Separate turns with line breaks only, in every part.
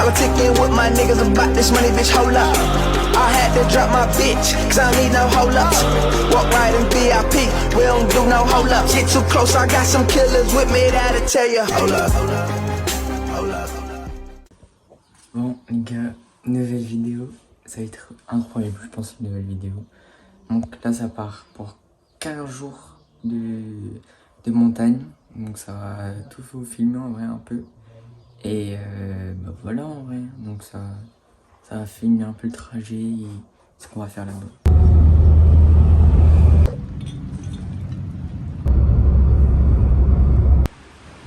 I'm ticking with my niggas about this money, bitch, hold up. I had to drop my bitch, cause I don't need no hold ups. Walk right in VIP, we don't do no hold ups. Get too close, I got some killers with me that'll tell you, hold up.
Bon les gars, nouvelle vidéo, ça va être incroyable je pense une nouvelle vidéo. Donc là ça part pour 15 jours de montagne, donc ça va tout vous filmer en vrai un peu. Et bah voilà en vrai, donc ça va filmer un peu le trajet et ce qu'on va faire là-bas.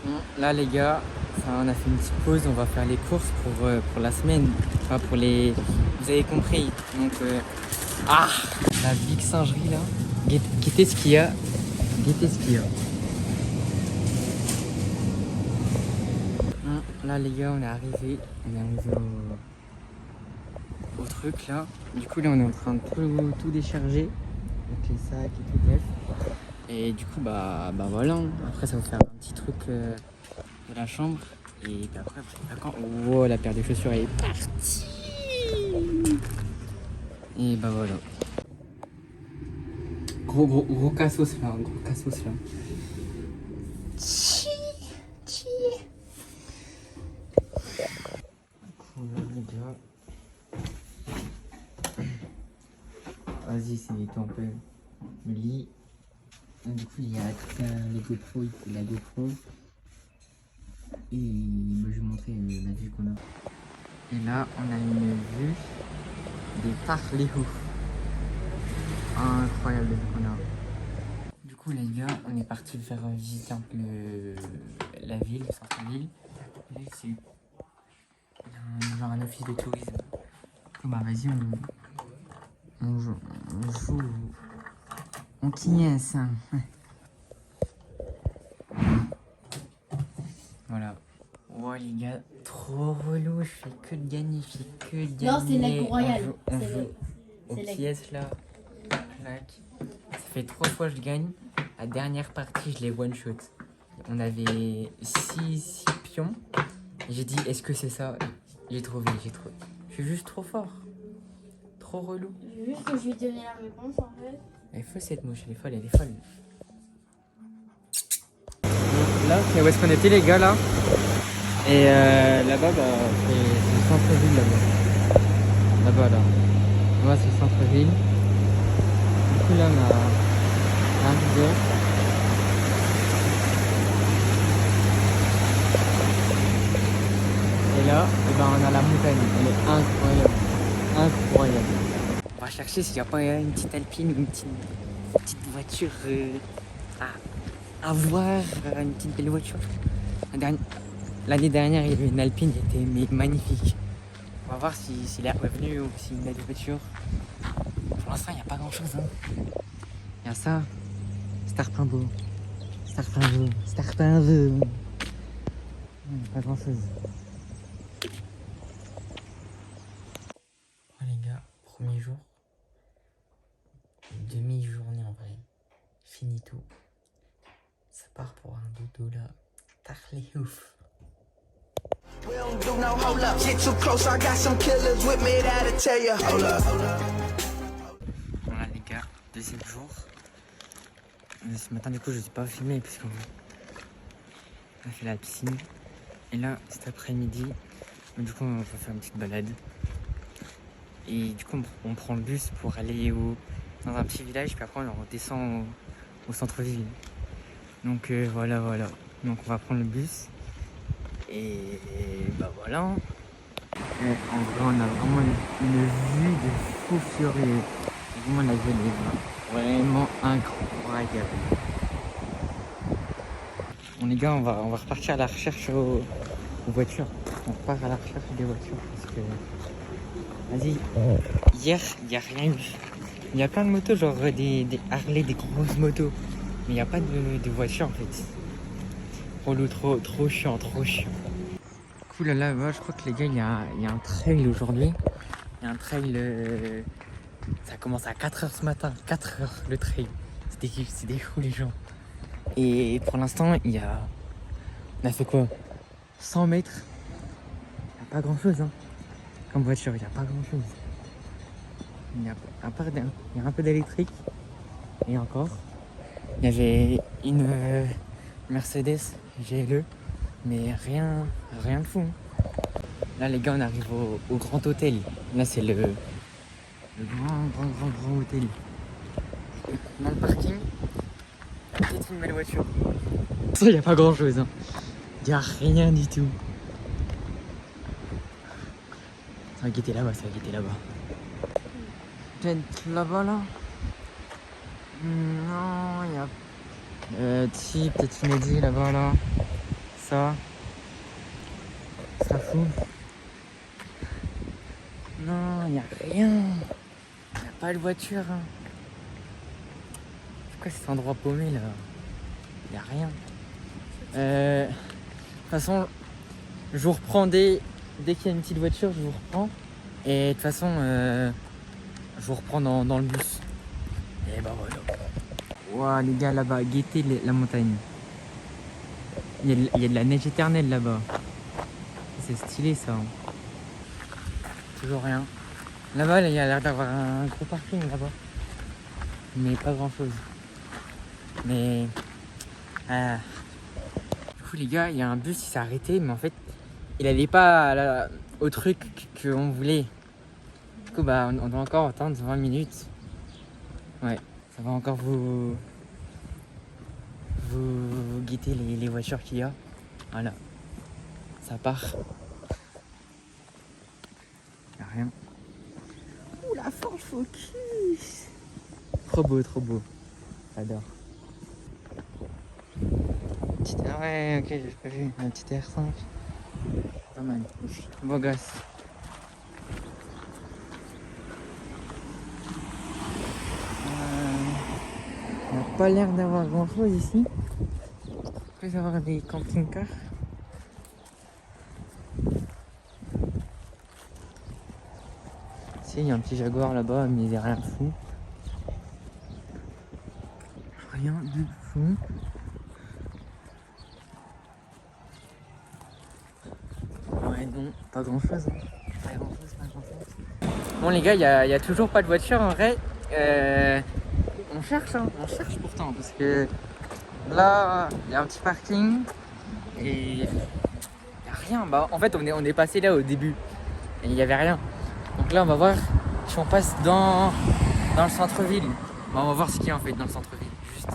Bon, là les gars, on a fait une petite pause, on va faire les courses pour la semaine, enfin pour les... Vous avez compris, donc la big singerie là, guettez ce qu'il y a, guettez ce qu'il y a. Bon, là les gars, on est arrivé au truc là, du coup là on est en train de tout décharger, avec les sacs et tout, bref. Et du coup bah voilà, après ça va faire un petit truc de la chambre. Et puis après, quand... Oh, la paire de chaussures est partie. Et bah voilà. Gros cassos là, gros cassos là. Vas-y, c'est un peu le lit. Du coup, il y a les GoPro, il y a la GoPro. Et bah, je vais vous montrer la vue qu'on a. Et là, on a une vue des Parléos. Incroyable la vue qu'on a. Du coup, les gars, on est parti faire visiter un peu la ville, le centre-ville. Là, c'est genre un office de tourisme. Bah, vas-y, on joue. On quignesse. Voilà. Oh les gars, trop relou, je fais que de gagner,
Non, c'est l'aigle royal.
On joue aux pièces là. Clac. Ça fait 3 fois que je gagne. La dernière partie, je l'ai one shot. On avait 6 pions. J'ai dit, est-ce que c'est ça? J'ai trouvé. Je suis juste trop fort. Trop relou.
Juste que je lui donner la réponse en fait.
Elle est folle cette mouche, elle est folle. Là, c'est où est-ce qu'on était les gars là? Et là-bas, bah, c'est le centre-ville là-bas. Là-bas là. Là, c'est le centre-ville. Du coup là, on a un rivière. Et là, et ben, on a la montagne. Elle est incroyable. On va chercher s'il n'y a pas une petite alpine, une petite voiture à voir, une petite belle voiture. L'année dernière, il y avait une alpine qui était magnifique. On va voir si l'air est revenu ou s'il y a des voitures. Pour l'instant, il n'y a pas grand chose. Il y a ça, Starpinbo. Pas grand chose. Oh les gars, premier jour. Demi-journée en vrai. Fini tout. Ça part pour un dodo là. Tarlé ouf.
We don't do no hold up. Get too close, I got some killers with me that'll tell you, hold up.
Voilà les gars, deuxième jour. Ce matin du coup je ne suis pas filmé parce qu'on a fait la piscine. Et là cet après-midi, du coup on va faire une petite balade. Et du coup on prend le bus pour aller dans un petit village, puis après on redescend au centre-ville. Donc voilà. Donc on va prendre le bus. Et bah voilà. Et en vrai on a vraiment une vue de fou furieux. Vraiment la vue est vraiment incroyable. Bon les gars, on va repartir à la recherche aux voitures. On repart à la recherche des voitures parce que... Vas-y. Hier, il n'y a rien eu. Il y a plein de motos, genre des Harley, des grosses motos. Mais il n'y a pas de voiture en fait. Relou, trop chiant. Cool, là, moi, je crois que les gars, il y a un trail aujourd'hui. Il y a un trail, ça commence à 4h ce matin. 4h le trail. C'est des fous les gens. Et pour l'instant, on a fait quoi? 100 mètres. pas grand chose, hein. Comme voiture, il n'y a pas grand chose. Il y a un peu d'électrique. Et encore. Il y avait une Mercedes GLE. Mais rien de fou. Hein. Là, les gars, on arrive au grand hôtel. Là, c'est le grand hôtel. Dans le parking, peut-être une belle voiture. Ça, il n'y a pas grand chose. Hein. Il n'y a rien du tout. Ça va guetter là-bas, Peut-être là-bas, là. Non, il y a... si, peut-être une Eddy là-bas, là. Ça fout. Non, il n'y a rien. Il n'y a pas de voiture. Hein. C'est quoi cet endroit paumé, là? Il n'y a rien. De toute façon, je vous reprends dès qu'il y a une petite voiture, je vous reprends. Et de toute façon, je vous reprends dans le bus. Et bah voilà. Waouh, les gars, là-bas, guettez la montagne. Il y a de la neige éternelle là-bas. C'est stylé ça. Hein. Toujours rien. Là-bas, il y a l'air d'avoir un gros parking là-bas. Mais pas grand-chose. Mais... Du coup, les gars, il y a un bus qui s'est arrêté, mais en fait, il n'allait pas au truc qu'on voulait. Du coup, bah, on doit encore attendre 20 minutes. Ouais, ça va encore vous guetter les voitures qu'il y a. Voilà, ça part. Y a rien. Ouh, la Ford Focus. Trop beau. J'adore. Ouais, ok, j'ai pas vu. Un petit R5. Pas mal. Beau gosse. Il n'y a pas l'air d'avoir grand chose ici. Il peut y avoir des camping-cars. Si, il y a un petit Jaguar là-bas, mais il n'y a rien de fou. Rien de fou. Ouais, non, pas grand chose. Hein. Pas grand chose. Bon, les gars, il n'y a toujours pas de voiture en vrai. On cherche, hein. On cherche pourtant, parce que là, il y a un petit parking et il n'y a rien. Bah, en fait, on est passé là au début et il n'y avait rien. Donc là, on va voir si on passe dans le centre-ville. Bah, on va voir ce qu'il y a en fait dans le centre-ville. Juste.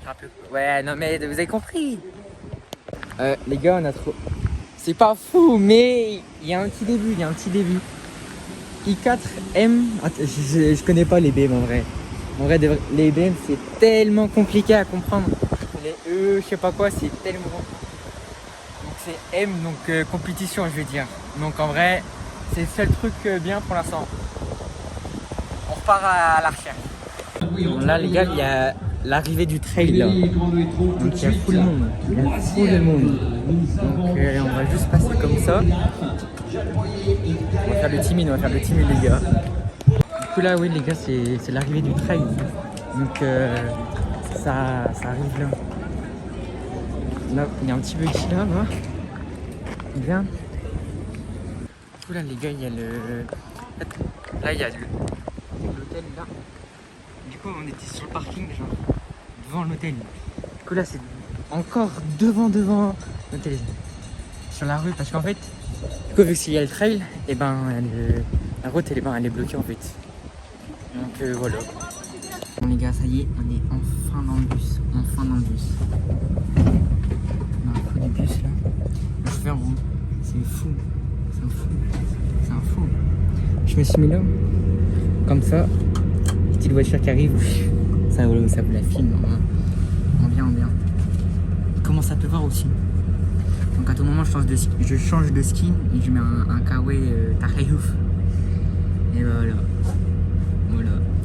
Un peu... Ouais, non, mais vous avez compris. Les gars, on a trop. C'est pas fou, mais il y a un petit début. i4M. Attends, je connais pas les BM en vrai. En vrai, les BM c'est tellement compliqué à comprendre. Les E, je sais pas quoi, c'est tellement. Donc c'est M, donc compétition, je veux dire. Donc en vrai, c'est le seul truc bien pour l'instant. On repart à la recherche. Bon, là, les gars, il y a l'arrivée du trail là. Donc il y a full le monde. Donc on va juste passer comme ça. On va faire le timide, les gars. Du coup là, oui les gars, c'est l'arrivée du trail. Donc ça arrive là. Là, il y a un petit buggy là, bien. Du coup là les gars, il y a là il y a l'hôtel là. Du coup on était sur le parking genre devant l'hôtel. Du coup là c'est encore devant l'hôtel. Sur la rue parce qu'en fait du coup, vu qu'il y a le trail, et ben la route elle est bloquée en fait. Donc voilà. Bon les gars, ça y est, on est enfin dans le bus. On a un fou du bus là. Je fais en haut. C'est fou. Je me suis mis là. Comme ça. Petite voiture qui arrive. Ça vous la filme. En bien. Il commence à pleuvoir aussi. Donc à tout moment je change de skin et je mets un kawaii Tareyouf. Et voilà.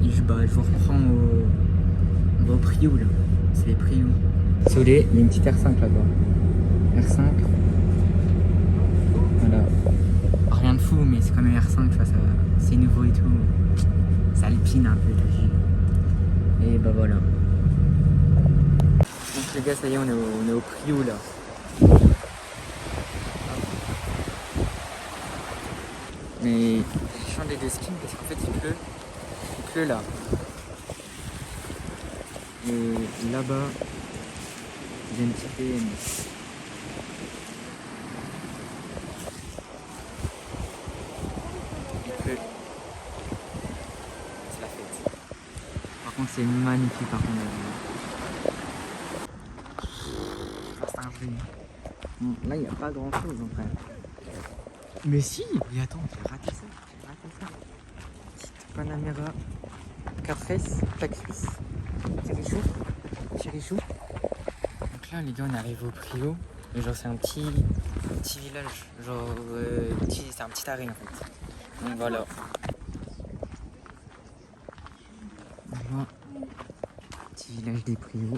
Et je vous reprends au Priou là. C'est les Priou. Désolé, il y a une petite R5 là-bas. R5. Voilà. Rien de fou mais c'est quand même R5, tu vois, c'est nouveau et tout. Ça alpine un peu. Et bah voilà. Donc les gars, ça y est, on est au Priou là. Mais j'ai changé de skin parce qu'en fait il pleut. Il pleut là. Et là-bas, il y a une petite PM. Il pleut. C'est la fête. Par contre, c'est magnifique par contre la vue. C'est un jeu. Bon, là, il n'y a pas grand chose en fait. Mais si, mais attends, j'ai raté ça. Petite Panamera 4S, Taxus, Chérichou. Donc là, les gars, on arrive au Prio. Et genre, c'est un petit village. Genre, c'est un petit arrêt en fait. Donc voilà. Voilà. Petit village des Prios.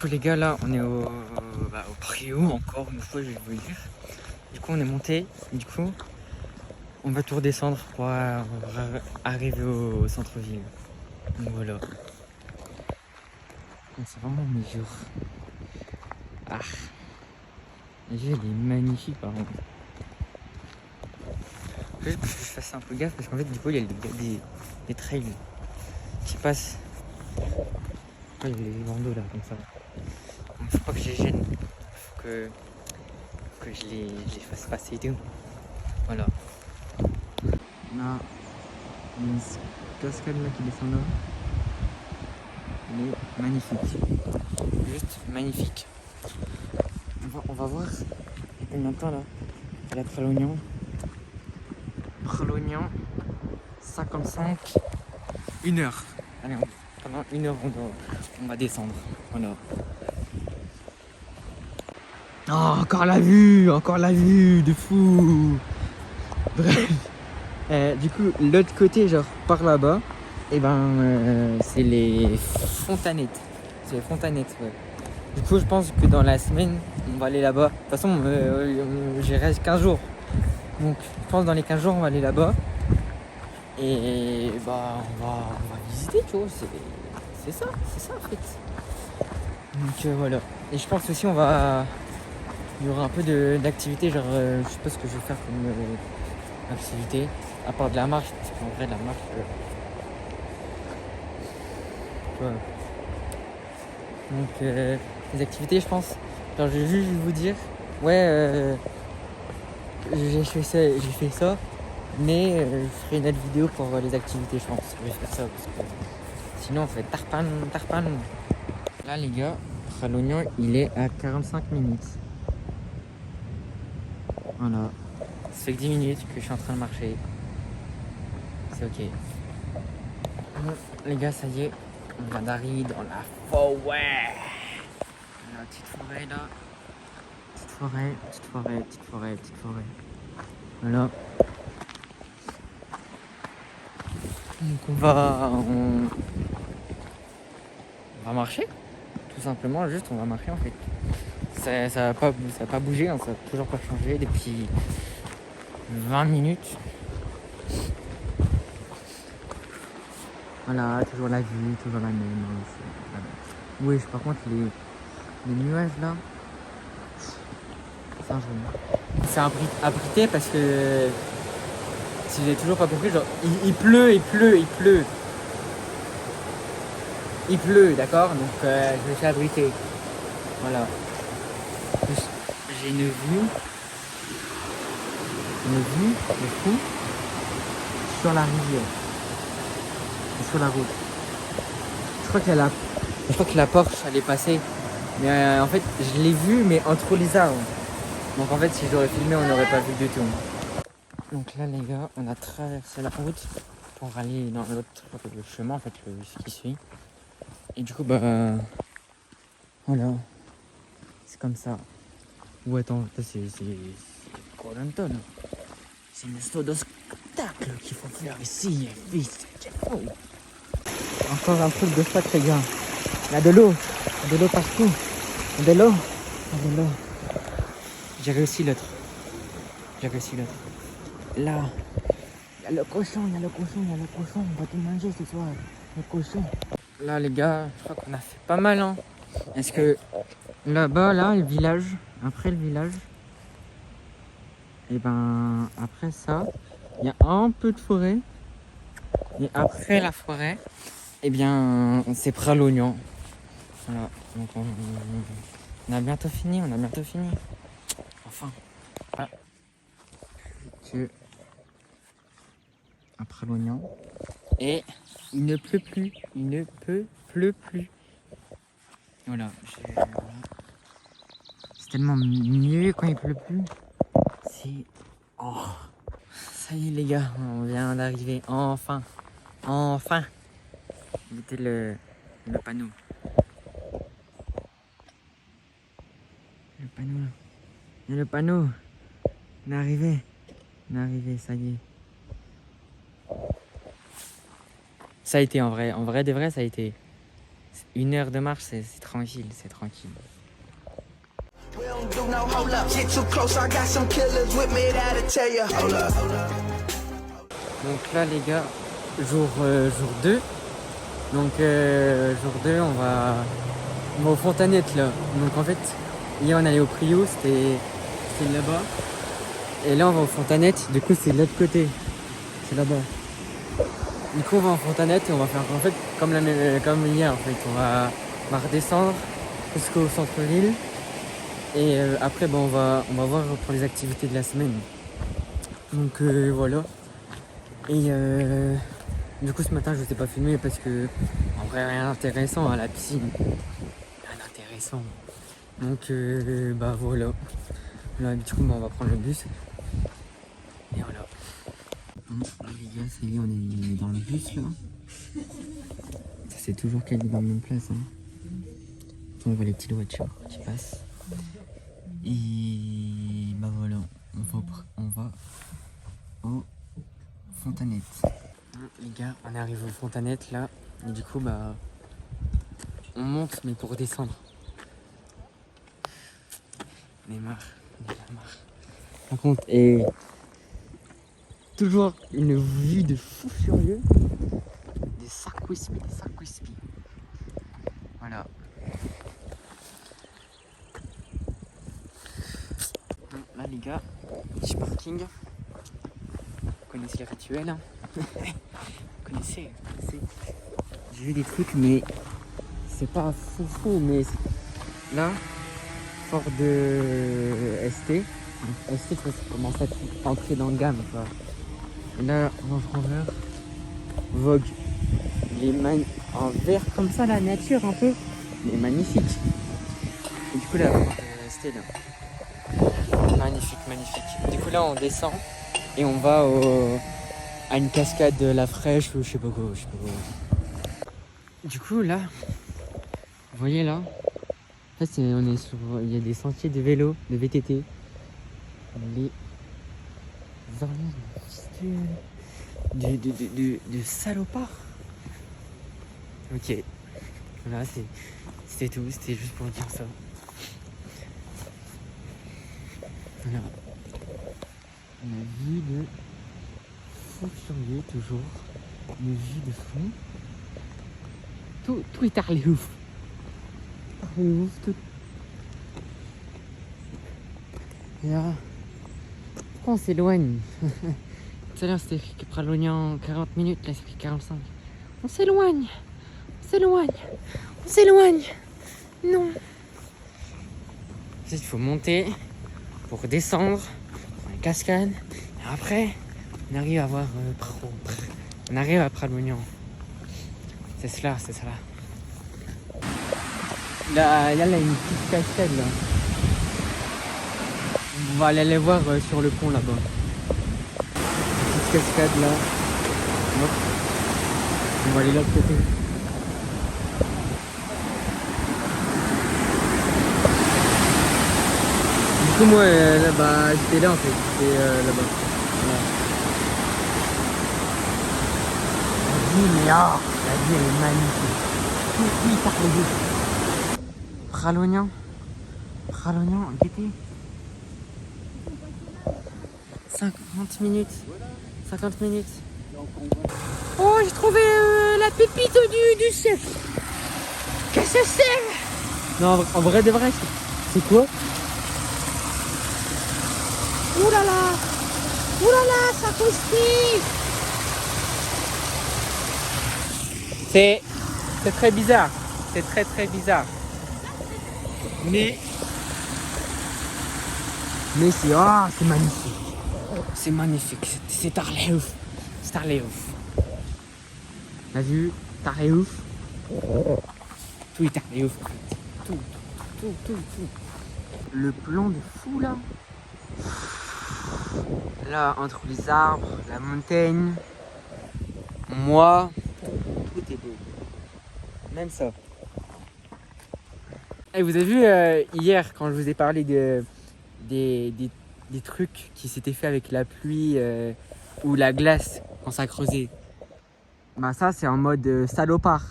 Les gars, là on est au Prio, encore une fois je vais vous le dire. Du coup on est monté, du coup on va tout redescendre pour arriver au centre-ville. Donc voilà. C'est vraiment mes jours. Ah, la vue elle est magnifique par contre. Juste que je fasse un peu gaffe parce qu'en fait du coup il y a des trails qui passent. Il y a les bandeaux là comme ça. Donc faut pas que je les gêne. Faut que je les fasse passer et tout. Voilà. On a une cascade là qui descend là. Elle est magnifique. Juste magnifique. On va voir combien de temps là. La Pralognan. 55. 1 heure. Allez, pendant 1 heure on va descendre. Voilà. Oh, encore la vue de fou. Bref. Du coup, l'autre côté, genre par là-bas, et c'est les fontanettes. C'est les fontanettes, ouais. Du coup, je pense que dans la semaine, on va aller là-bas. De toute façon, j'y reste 15 jours. Donc, je pense que dans les 15 jours, on va aller là-bas. Et on va visiter, tu vois. C'est ça en fait. Donc, voilà. Et je pense aussi, il y aura un peu d'activité. Genre, je sais pas ce que je vais faire comme activité. À part de la marche, parce qu'en vrai, de la marche. Ouais. Donc, les activités, je pense. Alors, je vais juste vous dire, ouais, j'ai fait ça, mais je ferai une autre vidéo pour les activités, je pense. Je vais faire ça parce que sinon, on fait tarpan. Là, les gars, l'oignon, il est à 45 minutes. Voilà. Ça fait que 10 minutes que je suis en train de marcher. C'est ok. Bon, les gars, ça y est, on vient d'arriver dans la forêt. La petite forêt là. Petite forêt. Voilà. Donc on va marcher. Tout simplement, juste on va marcher en fait. Ça va pas bougé, hein, ça n'a toujours pas changé depuis 20 minutes. Voilà, toujours la vue, toujours la même. Oui, par contre, les nuages là, c'est un jeu. C'est abrité parce que, si j'ai toujours pas compris, genre, il pleut. Il pleut, d'accord. Donc, je me suis abrité. Voilà. J'ai une vue de fou sur la rivière. Sur la route. Je crois que la Porsche elle est passée. Mais en fait je l'ai vue mais entre les arbres. Donc en fait si je l'aurais filmé on n'aurait pas vu du tout. Donc là les gars on a traversé la route pour aller dans l'autre chemin en fait ce qui suit. Et du coup voilà. C'est comme ça. Ou attends, c'est Koh-Lanta là. C'est une sorte de spectacle qu'il faut faire ici, fils. Encore un truc de fête les gars. Il y a de l'eau partout. De l'eau. J'ai réussi l'autre. Là, il y a le cochon. On va tout manger ce soir. Le cochon. Là les gars, je crois qu'on a fait pas mal hein. Est-ce que Là-bas, là, le village. Après le village. Et ben, après ça, il y a un peu de forêt. Et après la forêt, eh bien, c'est Pralognan. Voilà. Donc, on a bientôt fini. Enfin. Ah. À Pralognan. Et il ne pleut plus. Voilà. C'est tellement mieux quand il pleut plus. C'est... Oh. Ça y est les gars, on vient d'arriver. Enfin. Mettez le panneau. Il y a le panneau. On est arrivé, ça y est. Ça a été en vrai de vrai, ça a été. 1 heure de marche, c'est tranquille.
We don't do no hold up. Get too close, I got some killers with me that'll tell you. Hold up.
Donc là les gars, jour 2. Donc jour 2, on va aux Fontanettes là. Donc en fait, hier on allait au Priou, c'était là-bas. Et là on va aux Fontanettes, du coup c'est de l'autre côté. C'est là-bas. Du coup on va en Fontanettes et on va faire en fait comme hier en fait. On va redescendre jusqu'au centre-ville. Et après on va voir pour les activités de la semaine. Donc voilà. Et du coup ce matin je ne vous ai pas filmé parce que en vrai rien d'intéressant à la piscine. Rien d'intéressant. Donc bah voilà. Là du coup on va prendre le bus. Et voilà. Bon, les gars, ça y est, on est dans le bus là. Ça c'est toujours calé dans la même place. Hein. On voit les petites voitures qui passent. Et bah voilà, on va aux Fontanettes. Les gars, on arrive aux Fontanettes là. Et du coup bah on monte mais pour descendre. On est marre. Par contre, et toujours une vue de fou furieux. Des sacs wispy. Voilà. Là les gars, petit parking. Vous connaissez le rituel hein. Vous connaissez. J'ai vu des trucs mais c'est pas fou mais là, fort de ST. ST ça commence à entrer dans le gamme quoi. Et là, Range Rover, Vogue. Il est en vert comme ça, la nature un peu. Il est magnifique. Et du coup là, ST là. Magnifique. Du coup là on descend et on va à une cascade de la Fraîche ou je sais pas quoi. Du coup là, vous voyez là, en fait il y a des sentiers de vélo, de VTT. Les ornières de salopard. Ok, voilà c'était tout, c'était juste pour dire ça. Voilà. Une vue de fou furieux toujours. Une vue de fou. Tout est ouf. Tout. Et là, pourquoi on s'éloigne? Tout à l'heure c'était écrit que Pralognan 40 minutes, là c'est écrit 45. On s'éloigne. Non. Il faut monter pour descendre dans une cascade. Et après, on arrive à voir on arrive à Pralognan. C'est cela. Là, il y a une petite cascade là. On va aller les voir sur le pont là-bas. Une petite cascade là. Hop. On va aller de l'autre côté. Du coup moi là-bas, j'étais là en fait. J'étais là-bas. Voilà. La vie elle est magnifique. Tout par les deux. Pralognan, guettez. 50 minutes. Oh, j'ai trouvé la pépite du chef. Qu'est-ce que c'est? Non, en vrai de vrai, c'est quoi? Ouh là là! Ouh là là, ça croustille! C'est très bizarre. C'est très bizarre. Mais c'est c'est magnifique. C'est magnifique. C'est Tarleouf. C'est Tarleouf. T'as vu Tarleouf? Tout est Tarleouf en fait. Tout. Le plan de fou là. Là, entre les arbres, la montagne, moi, tout est beau. Même ça. Et vous avez vu hier quand je vous ai parlé des trucs qui s'étaient fait avec la pluie ou la glace quand ça creusait. Bah ça c'est en mode salopard.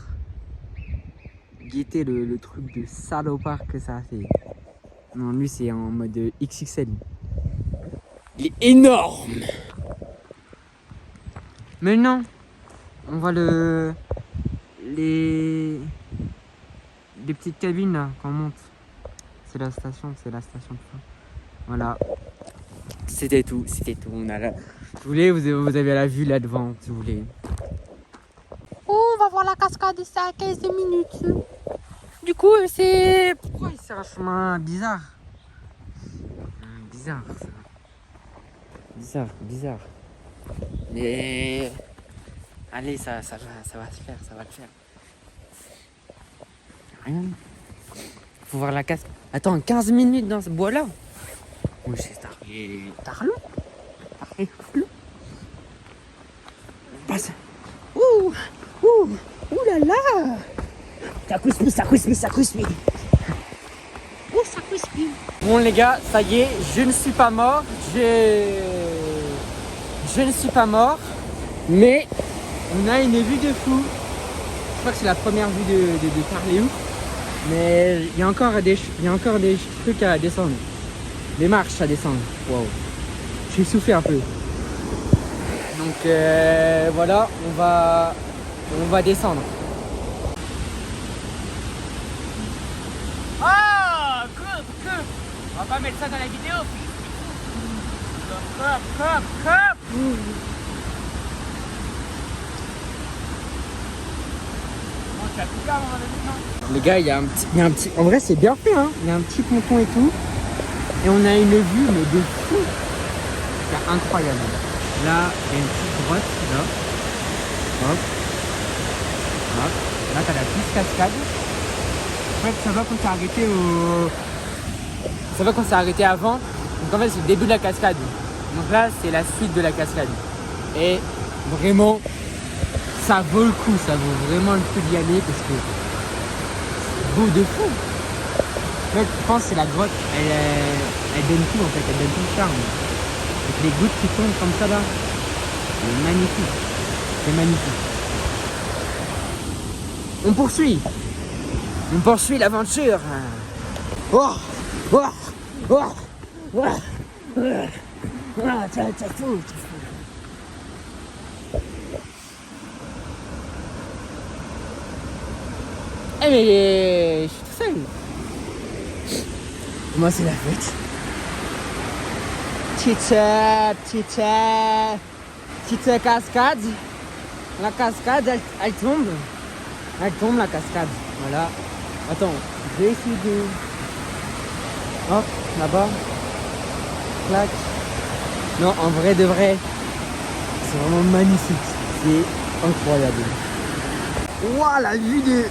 Guettez le truc de salopard que ça a fait. Non, lui c'est en mode XXL. Il est énorme. Mais non, on voit les petites cabines là qu'on monte. C'est la station de fin. Voilà. C'était tout. On a la... Si vous voulez, vous avez la vue là devant, si vous voulez. Oh, on va voir la cascade, c'est à 15 minutes. Du coup, c'est... Pourquoi c'est un chemin bizarre? Bizarre, ça. Bizarre. Mais... Allez, ça va se faire, ça va le faire. Rien. Faut voir la cascade. Attends, 15 minutes dans ce bois-là. Oui, c'est Tarlou. Passe. Ouh là là. Ça croustille. Oh, ça croustille. Bon les gars, ça y est, je ne suis pas mort. Je ne suis pas mort. Mais on a une vue de fou. Je crois que c'est la première vue de Tarleouf. Mais il y a encore des trucs à descendre. Des marches à descendre. Wow. J'ai soufflé un peu. Donc voilà, on va descendre. Oh, coupe. On va pas mettre ça dans la vidéo. Coupe. Les gars, il y a un petit... En vrai, c'est bien fait, hein. Il y a un petit ponton et tout. Et on a une vue, mais de fou. C'est incroyable. Là, il y a une petite grotte, là. Hop. Là, t'as la petite cascade. En fait, ça va qu'on s'est arrêté avant. Donc en fait, c'est le début de la cascade. Donc là, c'est la suite de la cascade. Et vraiment... Ça vaut le coup, ça vaut vraiment le coup d'y aller parce que c'est beau de fou. En fait, je pense que c'est la grotte, elle donne tout en fait, elle donne tout le charme. Avec les gouttes qui tombent comme ça là, c'est magnifique. C'est magnifique. On poursuit l'aventure. T'as fou. Eh mais je suis tout seul. Moi c'est la fête. Petite cascade. La cascade elle tombe. Elle tombe la cascade. Voilà. Attends, je vais essayer de... Hop, là-bas. Clac. Non, en vrai de vrai, c'est vraiment magnifique. C'est incroyable. Ouah, la vue de...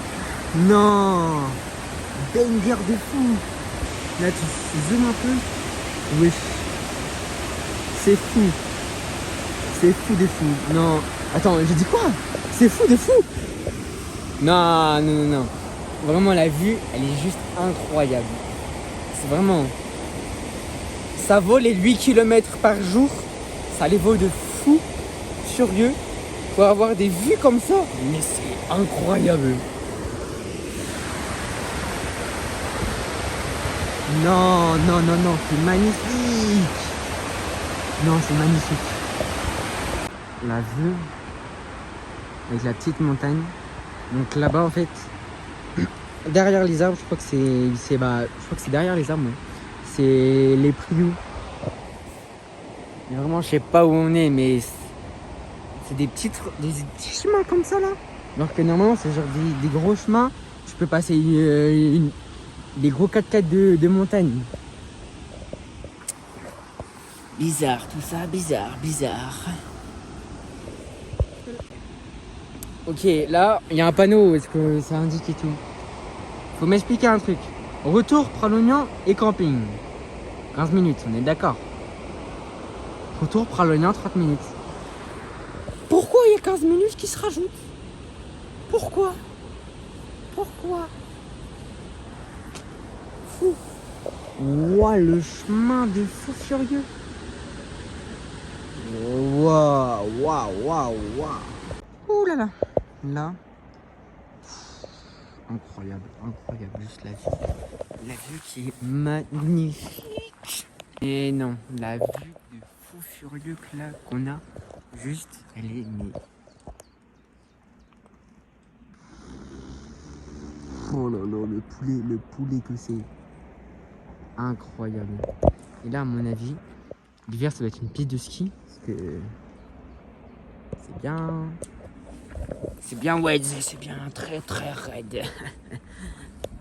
Non, banger de fou. Là tu zoomes un peu. Oui. C'est fou. C'est fou de fou. Non. Attends, j'ai dit quoi? C'est fou de fou. Non. Vraiment la vue, elle est juste incroyable. C'est vraiment... Ça vaut les 8 km par jour. Ça les vaut de fou furieux pour avoir des vues comme ça. Mais c'est incroyable. Non, c'est magnifique. Non, c'est magnifique. La vue avec la petite montagne. Donc là-bas, en fait, derrière les arbres, je crois que c'est derrière les arbres, ouais. C'est les Priou. Mais vraiment, je sais pas où on est, mais c'est des petits chemins comme ça là. Alors que normalement, c'est genre des gros chemins. Je peux passer des gros 4x4 de montagne. Bizarre tout ça, bizarre. Ok, là, il y a un panneau, est-ce que ça indique et tout? Faut m'expliquer un truc. Retour, Pralognan et camping. 15 minutes, on est d'accord. Retour, Pralognan, 30 minutes. Pourquoi il y a 15 minutes qui se rajoutent? Pourquoi? Fou. Ouah, le chemin de fou furieux. Waouh. Ouh là là. Là. Incroyable, juste la vue. La vue qui est magnifique. Et non, la vue de fou furieux que là qu'on a, juste, elle est mais... Oh là là, le poulet que c'est. Incroyable. Et là, à mon avis, l'hiver, ça va être une piste de ski. Parce que c'est bien wide, c'est bien très raide.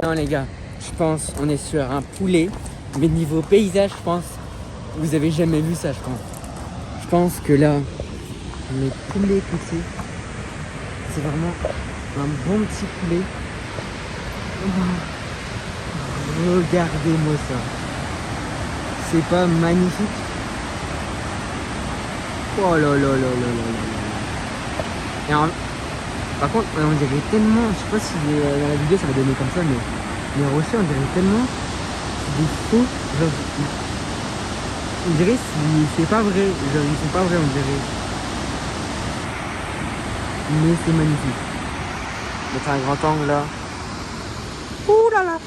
Non les gars, je pense on est sur un poulet. Mais niveau paysage, je pense, vous avez jamais vu ça, je pense. Je pense que là, les poulets que c'est vraiment un bon petit poulet. Regardez-moi ça. C'est pas magnifique? Oh là là. Et par contre, on dirait tellement, je sais pas si dans la vidéo ça va donner comme ça, mais les rochers on dirait tellement des faux, genre, on dirait c'est pas vrai, genre ils sont pas vrais on dirait. Mais c'est magnifique. Mettre un grand angle là. Ouh là là.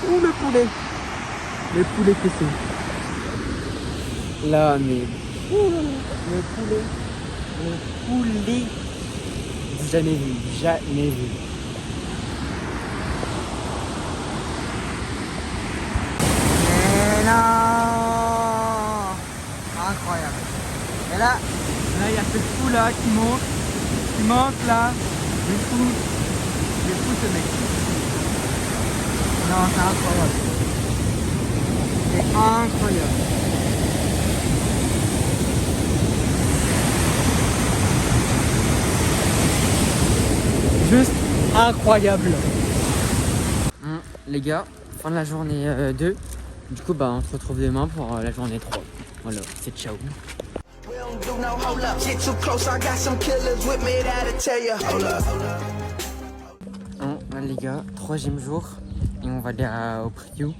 Ouh le poulet que c'est. Là mais ouh là là. Le poulet. Jamais vu. Et non. Incroyable. Et là, il y a ce fou là qui monte là. Il est fou ce mec. Non, c'est incroyable. C'est incroyable. Juste incroyable. Les gars, fin de la journée 2. Du coup, on se retrouve demain pour la journée 3. Voilà, c'est ciao. Les gars, 3e jour. Et on va aller au Priou.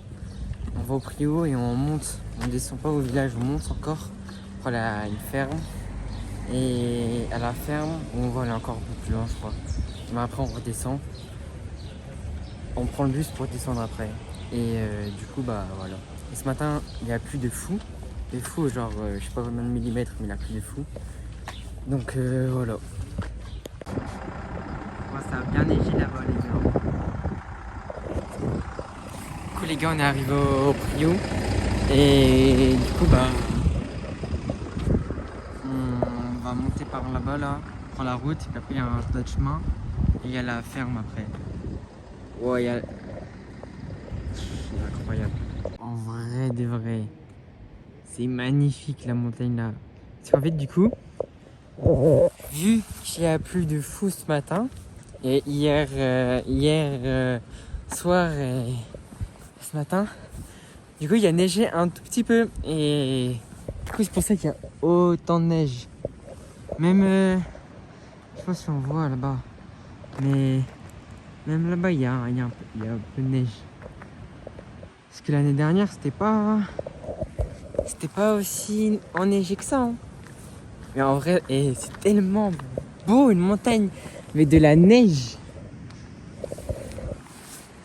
On va au Priou et on monte. On descend pas au village, on monte encore pour aller à une ferme. Et à la ferme, on va aller encore un peu plus loin, je crois. Mais après, on redescend. On prend le bus pour descendre après. Et du coup, voilà. Et ce matin, il y a plus de fou. Des fous, genre, je sais pas combien de millimètres, mais il y a plus de fou. Donc, voilà. Ça a bien neigé là-bas, les gars. Du coup, les gars, on est arrivé au Priou. Et du coup, on va monter par là-bas, là. On prend la route, et puis après, il y a un autre chemin. Et il y a la ferme après. Ouais, c'est incroyable. En vrai de vrai. C'est magnifique la montagne là. Parce qu'en fait, du coup, vu qu'il y a plus de fou ce matin, et hier soir et ce matin, du coup, il y a neigé un tout petit peu. Et du coup, c'est pour ça qu'il y a autant de neige. Même, je sais pas si on voit là-bas. Mais même là-bas, il y a un peu de neige. Parce que l'année dernière, c'était pas aussi enneigé que ça. Hein. Mais en vrai, c'est tellement beau, une montagne, mais de la neige.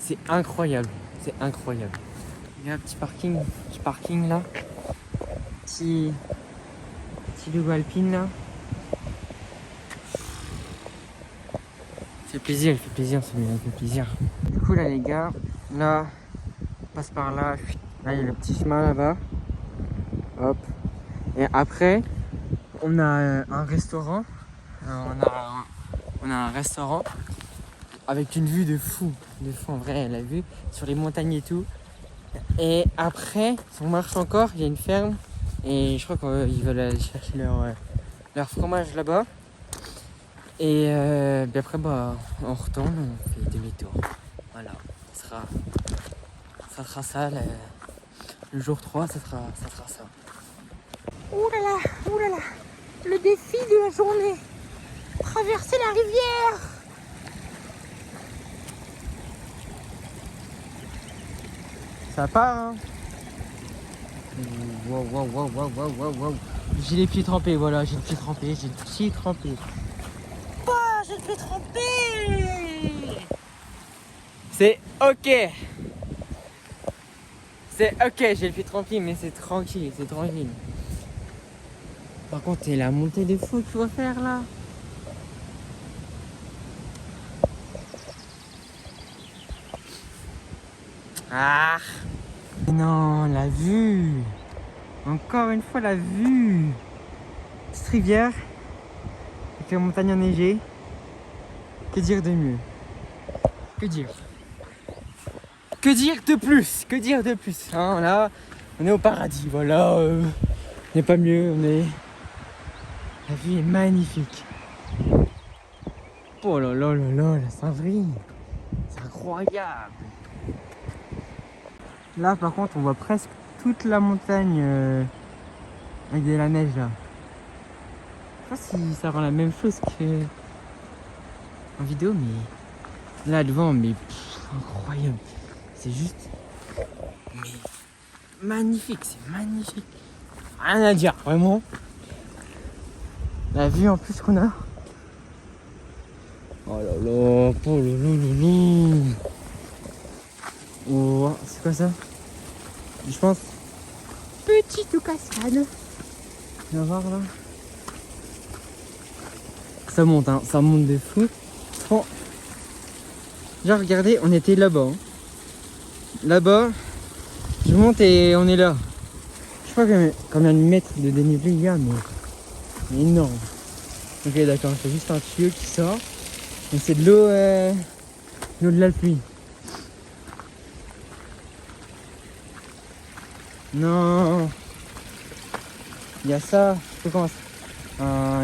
C'est incroyable. Il y a un petit parking là. Petit logo alpine là. Il fait plaisir celui-là, il fait plaisir. Du coup, là, les gars, là, on passe par là. Là, il y a le petit chemin là-bas. Hop. Et après, on a un restaurant. On a un restaurant avec une vue de fou. De fou, en vrai, la vue sur les montagnes et tout. Et après, si on marche encore, il y a une ferme. Et je crois qu'ils veulent aller chercher leur fromage là-bas. Et puis après, bah, on retourne, on fait demi-tour. Voilà, ça sera ça, le jour 3, ça sera ça. Ouh là là, le défi de la journée, traverser la rivière. Ça part, hein. Wow. J'ai les pieds trempés, voilà, j'ai le pied trempé. J'ai le pied trempé, C'est ok. J'ai le pied trempé, mais c'est tranquille. Par contre, c'est la montée de fou qu'il faut faire là. Ah non, la vue. Encore une fois, la vue. Petite rivière avec la montagne enneigée. Que dire de mieux? Que dire de plus hein, là, on est au paradis, voilà. On n'est pas mieux, la vue est magnifique. Oh là là, la Saint-Vrille, c'est incroyable. Là, par contre, on voit presque toute la montagne avec de la neige là. Je sais pas si ça rend la même chose que en vidéo, mais là devant, mais incroyable. C'est juste magnifique, c'est magnifique. Rien à dire, vraiment. La vue en plus qu'on a. Oh là là, oh là là. Oh, c'est quoi ça? Je pense. Petite cascade. Tu vas voir là. Ça monte, hein, ça monte de fou. Oh. Genre, regardez, on était là-bas. Hein. Là-bas, je monte et on est là. Je sais pas combien de mètres de dénivelé il y a, mais énorme. Ok, d'accord, c'est juste un tuyau qui sort. Et c'est de l'eau de la pluie. Non, il y a ça, je sais comment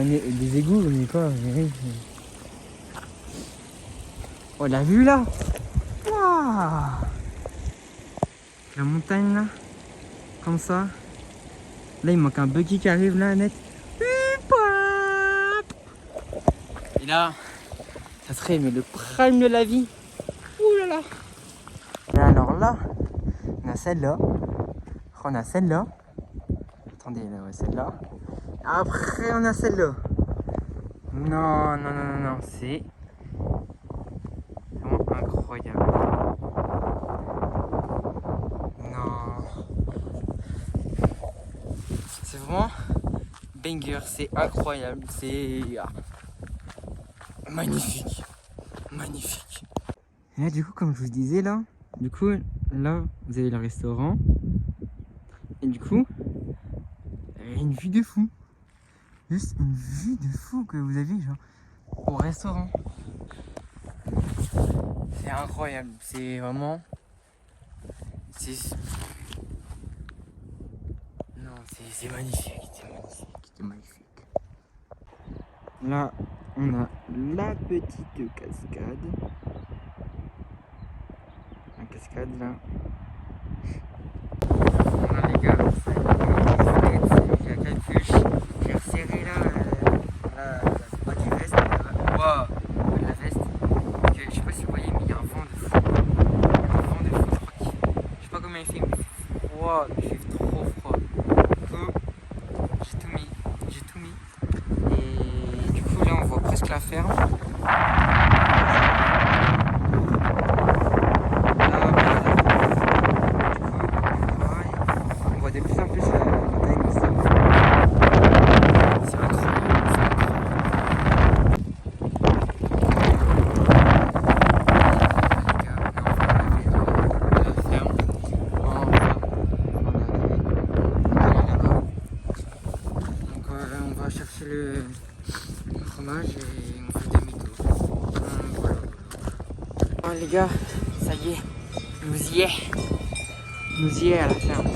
des égouts, mais quoi, Oh, la vue là. Waouh. La montagne là, comme ça. Là, il manque un buggy qui arrive là, net. Et là, ça serait mais le prime de la vie. Ouh là là. Et alors là, on a celle-là. On a celle-là. Attendez, là, ouais, celle-là. Après, on a celle-là. Non, c'est vraiment incroyable. Non. C'est vraiment banger, c'est incroyable, c'est magnifique. Et là, du coup, comme je vous disais, là, vous avez le restaurant. Et du coup, il y a une vue de fou. Juste une vue de fou que vous avez, genre, au restaurant. C'est incroyable, c'est vraiment... Non, c'est magnifique, c'est magnifique. Là, on a la petite cascade. La cascade, là. Voilà, les gars, il y a quelques... J'ai resserré là, pas du veste, la veste. Parce que, je sais pas si vous voyez, mais il y a un vent de fou. Je sais pas combien il fait, mais il fait froid, il fait trop froid. Du coup, j'ai tout mis. Et du coup, là, on voit presque la ferme. De plus en plus la montagne aussi. C'est incroyable, les gars, ça y est, nous y est. Nous y est à la ferme.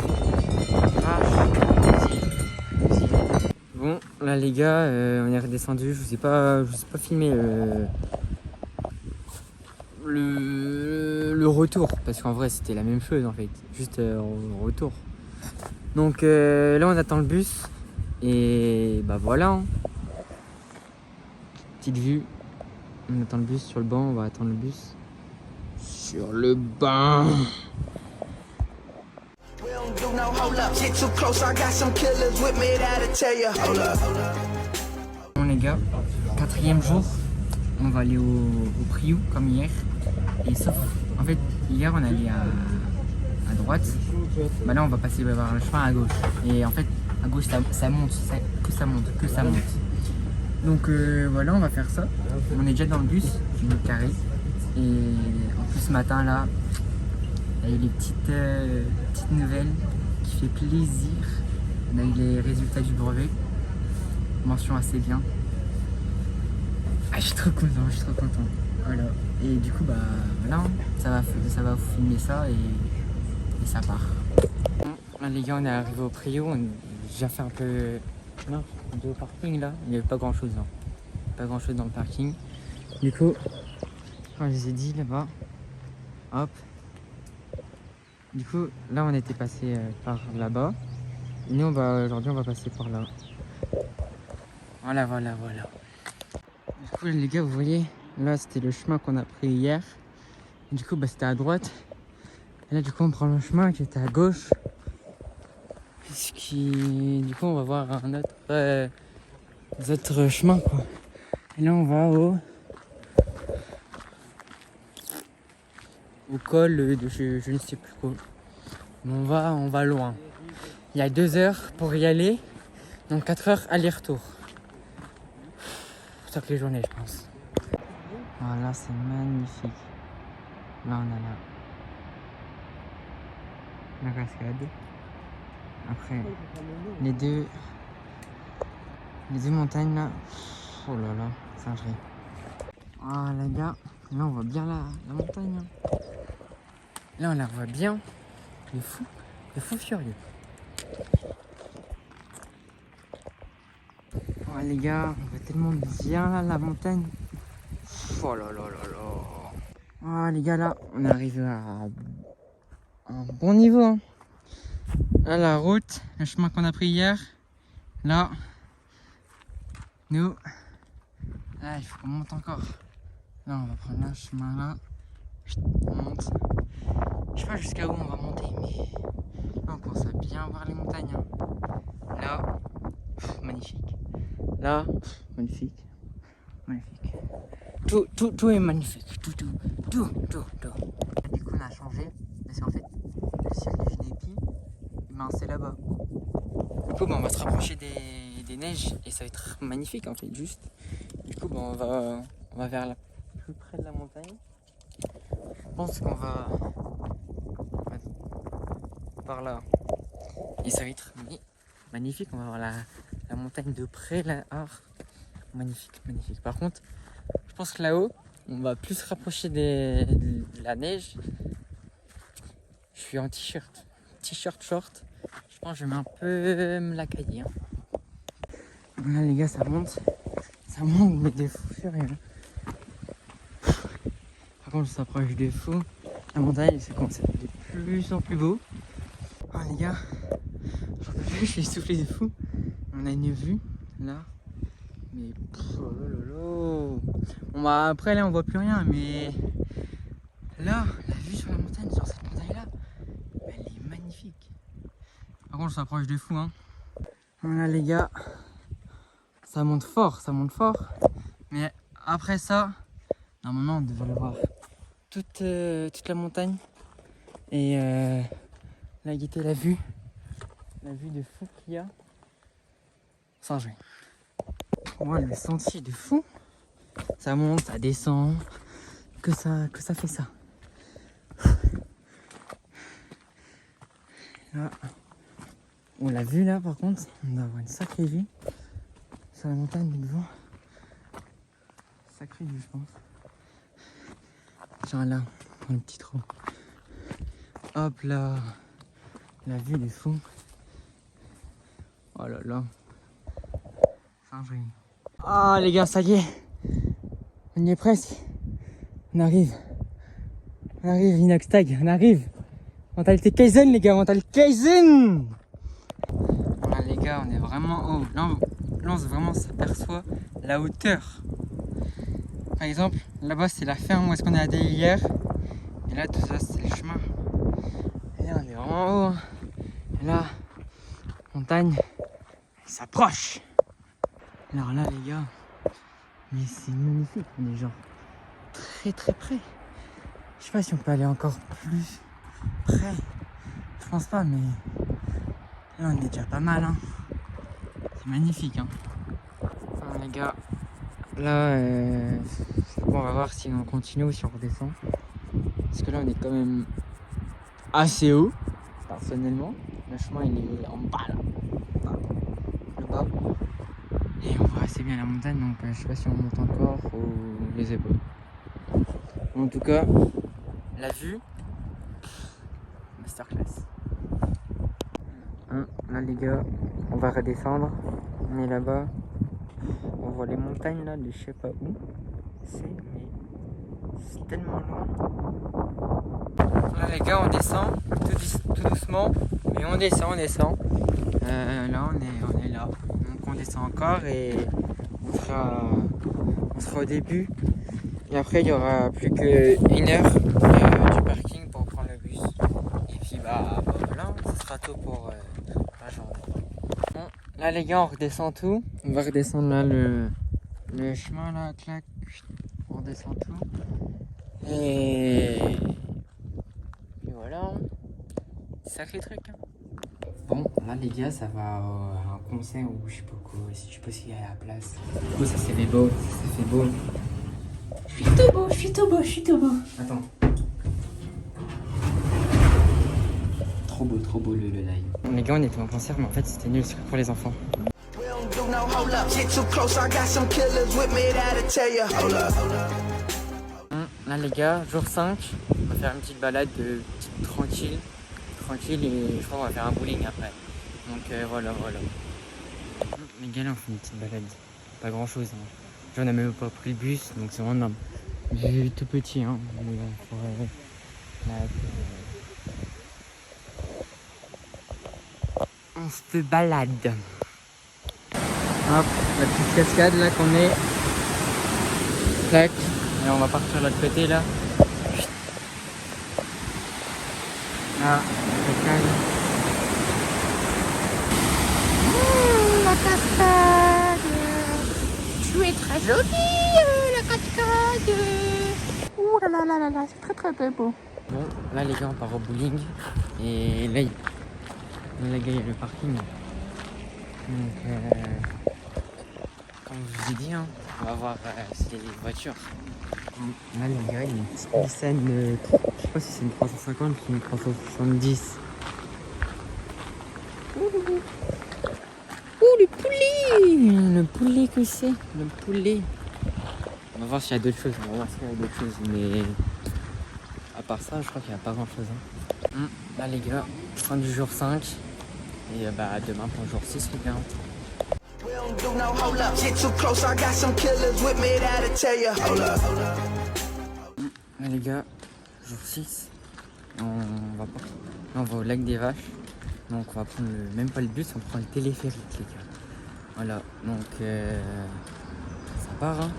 Nous y est. Bon, là les gars, on est redescendu. Je vous ai pas filmé le retour parce qu'en vrai c'était la même chose en fait, juste en retour. Donc là on attend le bus et bah voilà. Hein. Petite vue. On attend le bus sur le banc, on va attendre le bus. Sur le banc.
We don't do no hold up. Get too close, I got some killers with me that'll tell you. Hold up.
Bon les gars, 4e jour, on va aller au Priou comme hier. Et sauf, en fait, hier on allait à droite. Bah là on va passer par le chemin à gauche. Et en fait, à gauche ça monte, ça monte. Donc voilà, on va faire ça. On est déjà dans le bus, du carré. Et en plus ce matin là, il y a eu les petites nouvelles qui fait plaisir. On a eu les résultats du brevet. Mention assez bien. Ah, je suis trop content. Voilà. Et du coup, bah voilà, ça va vous filmer ça et ça part. Bon, là, les gars, on est arrivé au Priou. On a déjà fait un peu de parking là. Il n'y avait pas grand chose là. Pas grand chose dans le parking. Du coup, comme je vous ai dit là-bas, hop. Du coup, là, on était passé par là-bas. Et nous, aujourd'hui, on va passer par là. Voilà. Du coup, les gars, vous voyez, là, c'était le chemin qu'on a pris hier. Du coup, bah, c'était à droite. Et là, du coup, on prend le chemin qui était à gauche. Du coup, on va voir un autre chemin, quoi. Et là, on va au col de je ne sais plus quoi. Mais on va loin. Il y a 2 heures pour y aller. Donc 4 heures aller-retour. Toutes les journées, je pense. Voilà, c'est magnifique. Là, on a la cascade. Après, les deux montagnes là. Oh là là, singerie. Ah les gars, là on voit bien la montagne. Hein. Là on la voit bien. Le fou furieux. Oh les gars, on voit tellement bien là la montagne. Oh là là là là. Oh les gars, là on est arrivé à un bon niveau. Hein. Là la route, le chemin qu'on a pris hier. Là, nous, là il faut qu'on monte encore. Là on va prendre un chemin là. On monte. Je sais pas jusqu'à où on va monter, mais là on commence à bien voir les montagnes. Hein. Là, magnifique. Là, magnifique. Tout est magnifique. Tout. Du coup, on a changé parce qu'en fait, le circuit des Épis, c'est là-bas. Du coup, on va se rapprocher des neiges et ça va être magnifique en fait, juste. Du coup, on va vers la plus près de la montagne. Je pense qu'on va par là. Et ça va être magnifique. On va voir la montagne de près là. Magnifique. Par contre, je pense que là-haut, on va plus se rapprocher de la neige. Je suis en t-shirt, short. Je pense que je vais un peu me la cailler. Hein. Là les gars, ça monte, mais des fous furieux. Par contre, je s'approche des fous. La montagne, c'est comme ça, de plus en plus beau. Oh les gars, j'en peux plus, je suis essoufflé de fou. On a une vue là. Mais oh là. Bon bah après là on voit plus rien, mais là la vue sur la montagne, sur cette montagne là, elle est magnifique. Par contre on s'approche des fous hein. Voilà les gars, ça monte fort. Mais après ça, normalement on devrait voir toute la montagne et là guetter la vue de fou qu'il y a. Sans jouer. Ouais, le sentier de fou. Ça monte, ça descend. Que ça fait ça. Là, on l'a vu là par contre. On doit avoir une sacrée vue. Sur la montagne de devant. Sacrée vue je pense. Genre là, pour une petite roue. Hop là. La vue des fous. Oh là là. Singerie. Ah les gars, ça y est. On y est presque. On arrive. On arrive, Inoxtag. On arrive. Mentalité Kaizen les gars, mentalité Kaizen. Voilà les gars, on est vraiment haut. Là on vraiment s'aperçoit la hauteur. Par exemple, là-bas c'est la ferme où est-ce qu'on est allé hier. Et là tout ça c'est le chemin. Et là on est vraiment haut. Hein. Et là, montagne, elle s'approche. Alors là les gars, mais c'est magnifique, on est genre très très près. Je sais pas si on peut aller encore plus près. Je pense pas, mais là on est déjà pas mal. Hein. C'est magnifique. Hein. Enfin, les gars, là, on va voir si on continue ou si on redescend. Parce que là on est quand même assez haut, personnellement. Le chemin il est en bas là. Le bas. Et on voit assez bien la montagne, donc je sais pas si on monte encore ou les épaules. En tout cas, la vue, masterclass. Hein, là les gars, on va redescendre. On est là-bas. On voit les montagnes là, de je sais pas où. C'est tellement loin. Là les gars, on descend tout doucement, mais on descend. Là on est là. Donc on descend encore et on sera au début. Et après il y aura plus qu'une heure du parking pour prendre le bus. Et puis bah voilà, ce sera tout pour la journée. Bon, là les gars, on redescend tout. On va redescendre là le chemin là, clac. On redescend tout. Et voilà. Sacré truc. Hein. Bon, là les gars, ça va à un concert ou je sais pas quoi, si je sais pas s'il y a la place. Du coup, ça fait beau, ça fait beau.
Je suis tout beau.
Attends. Trop beau le live. Les gars, on était en concert, mais en fait, c'était nul, c'est pour les enfants.
We don't do no hold up. Get too close, I got some killers with me that'll tell you. Hold up.
Là les gars, jour 5, on va faire une petite balade tranquille et je crois qu'on va faire un bowling après. Donc voilà. Les gars là on fait une petite balade, pas grand chose. Hein. Puis on a même pas pris le bus, donc c'est vraiment tout petit. Hein. On se balade. Hop, la petite cascade là qu'on est. Tac. Et on va partir de l'autre côté là. Là, la cascade. Tu es très jolie, la cascade. Ouh là là, c'est très beau. Bon, là les gars, on part au bowling. Et là, il y a le parking. Donc, comme je vous ai dit, hein, on va voir s'il y a des voitures. Là, les gars, il y a une petite Nissan, je sais pas si c'est une 350 ou une 370. Oh, le poulet que c'est, le poulet. On va voir s'il y a d'autres choses, mais à part ça, je crois qu'il n'y a pas grand chose. Hein. Là, les gars, fin du jour 5, et demain pour le jour 6, les gars.
We don't do no hold up. Get too close, I got some killers with me that'll tell you. Hold up.
Là les gars, jour 6, on va au lac des Vaches. Donc on va prendre même pas le bus, on prend le téléphérique les gars. Voilà, donc ça part hein.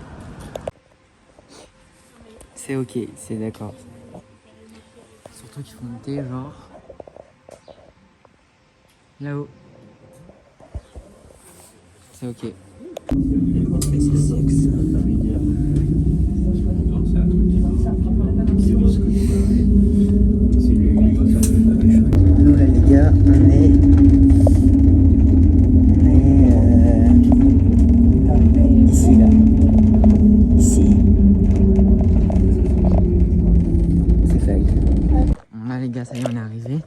C'est ok, c'est d'accord. Surtout qu'il faut monter genre là-haut. C'est ok. Nous là les gars, on est ici là. Ici. C'est fake. Là les gars, ça y est, on est arrivé.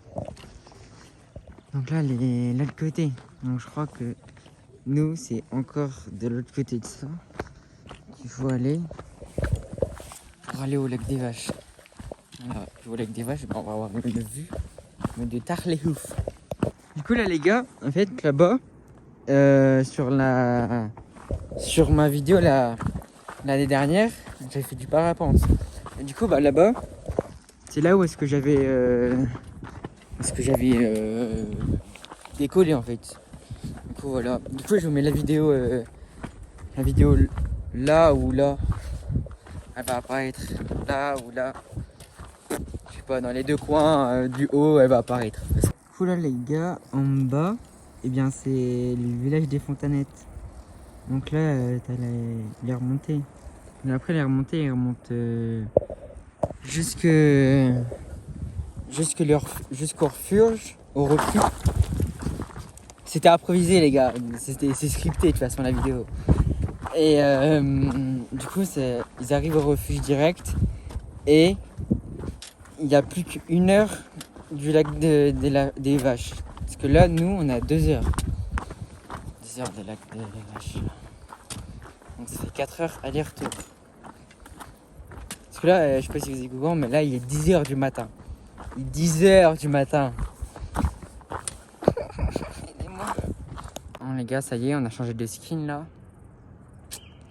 Donc là, l'autre côté. Donc je crois que nous, c'est encore de l'autre côté de ça qu'il faut aller pour aller au lac des Vaches. Voilà, je vois avec des vaches, on va avoir une vue de Tarlehouf. Du coup là les gars, en fait là-bas, sur ma vidéo l'année dernière, j'avais fait du parapente. Et du coup bah là-bas, c'est là où est-ce que j'avais décollé en fait. Du coup voilà. Du coup je vous mets la vidéo là ou là. Elle va apparaître là ou là. Je sais pas, dans les deux coins du haut, elle va apparaître. Du coup là les gars, en bas, eh bien c'est le village des Fontanettes. Donc là, t'as les remontées. Mais après les remontées, elles remontent jusqu'au refuge, au refuge. C'était improvisé les gars, c'est scripté de toute façon la vidéo. Et du coup, ils arrivent au refuge direct et il n'y a plus qu'une heure du lac des vaches. Parce que là, nous, on a 2 heures. 2 heures du lac des vaches. Donc ça fait 4 heures aller-retour. Parce que là, je sais pas si vous êtes au courant, mais là, il est 10 heures du matin. Il est 10 heures du matin. Aidez-moi. Bon les gars, ça y est, on a changé de skin là.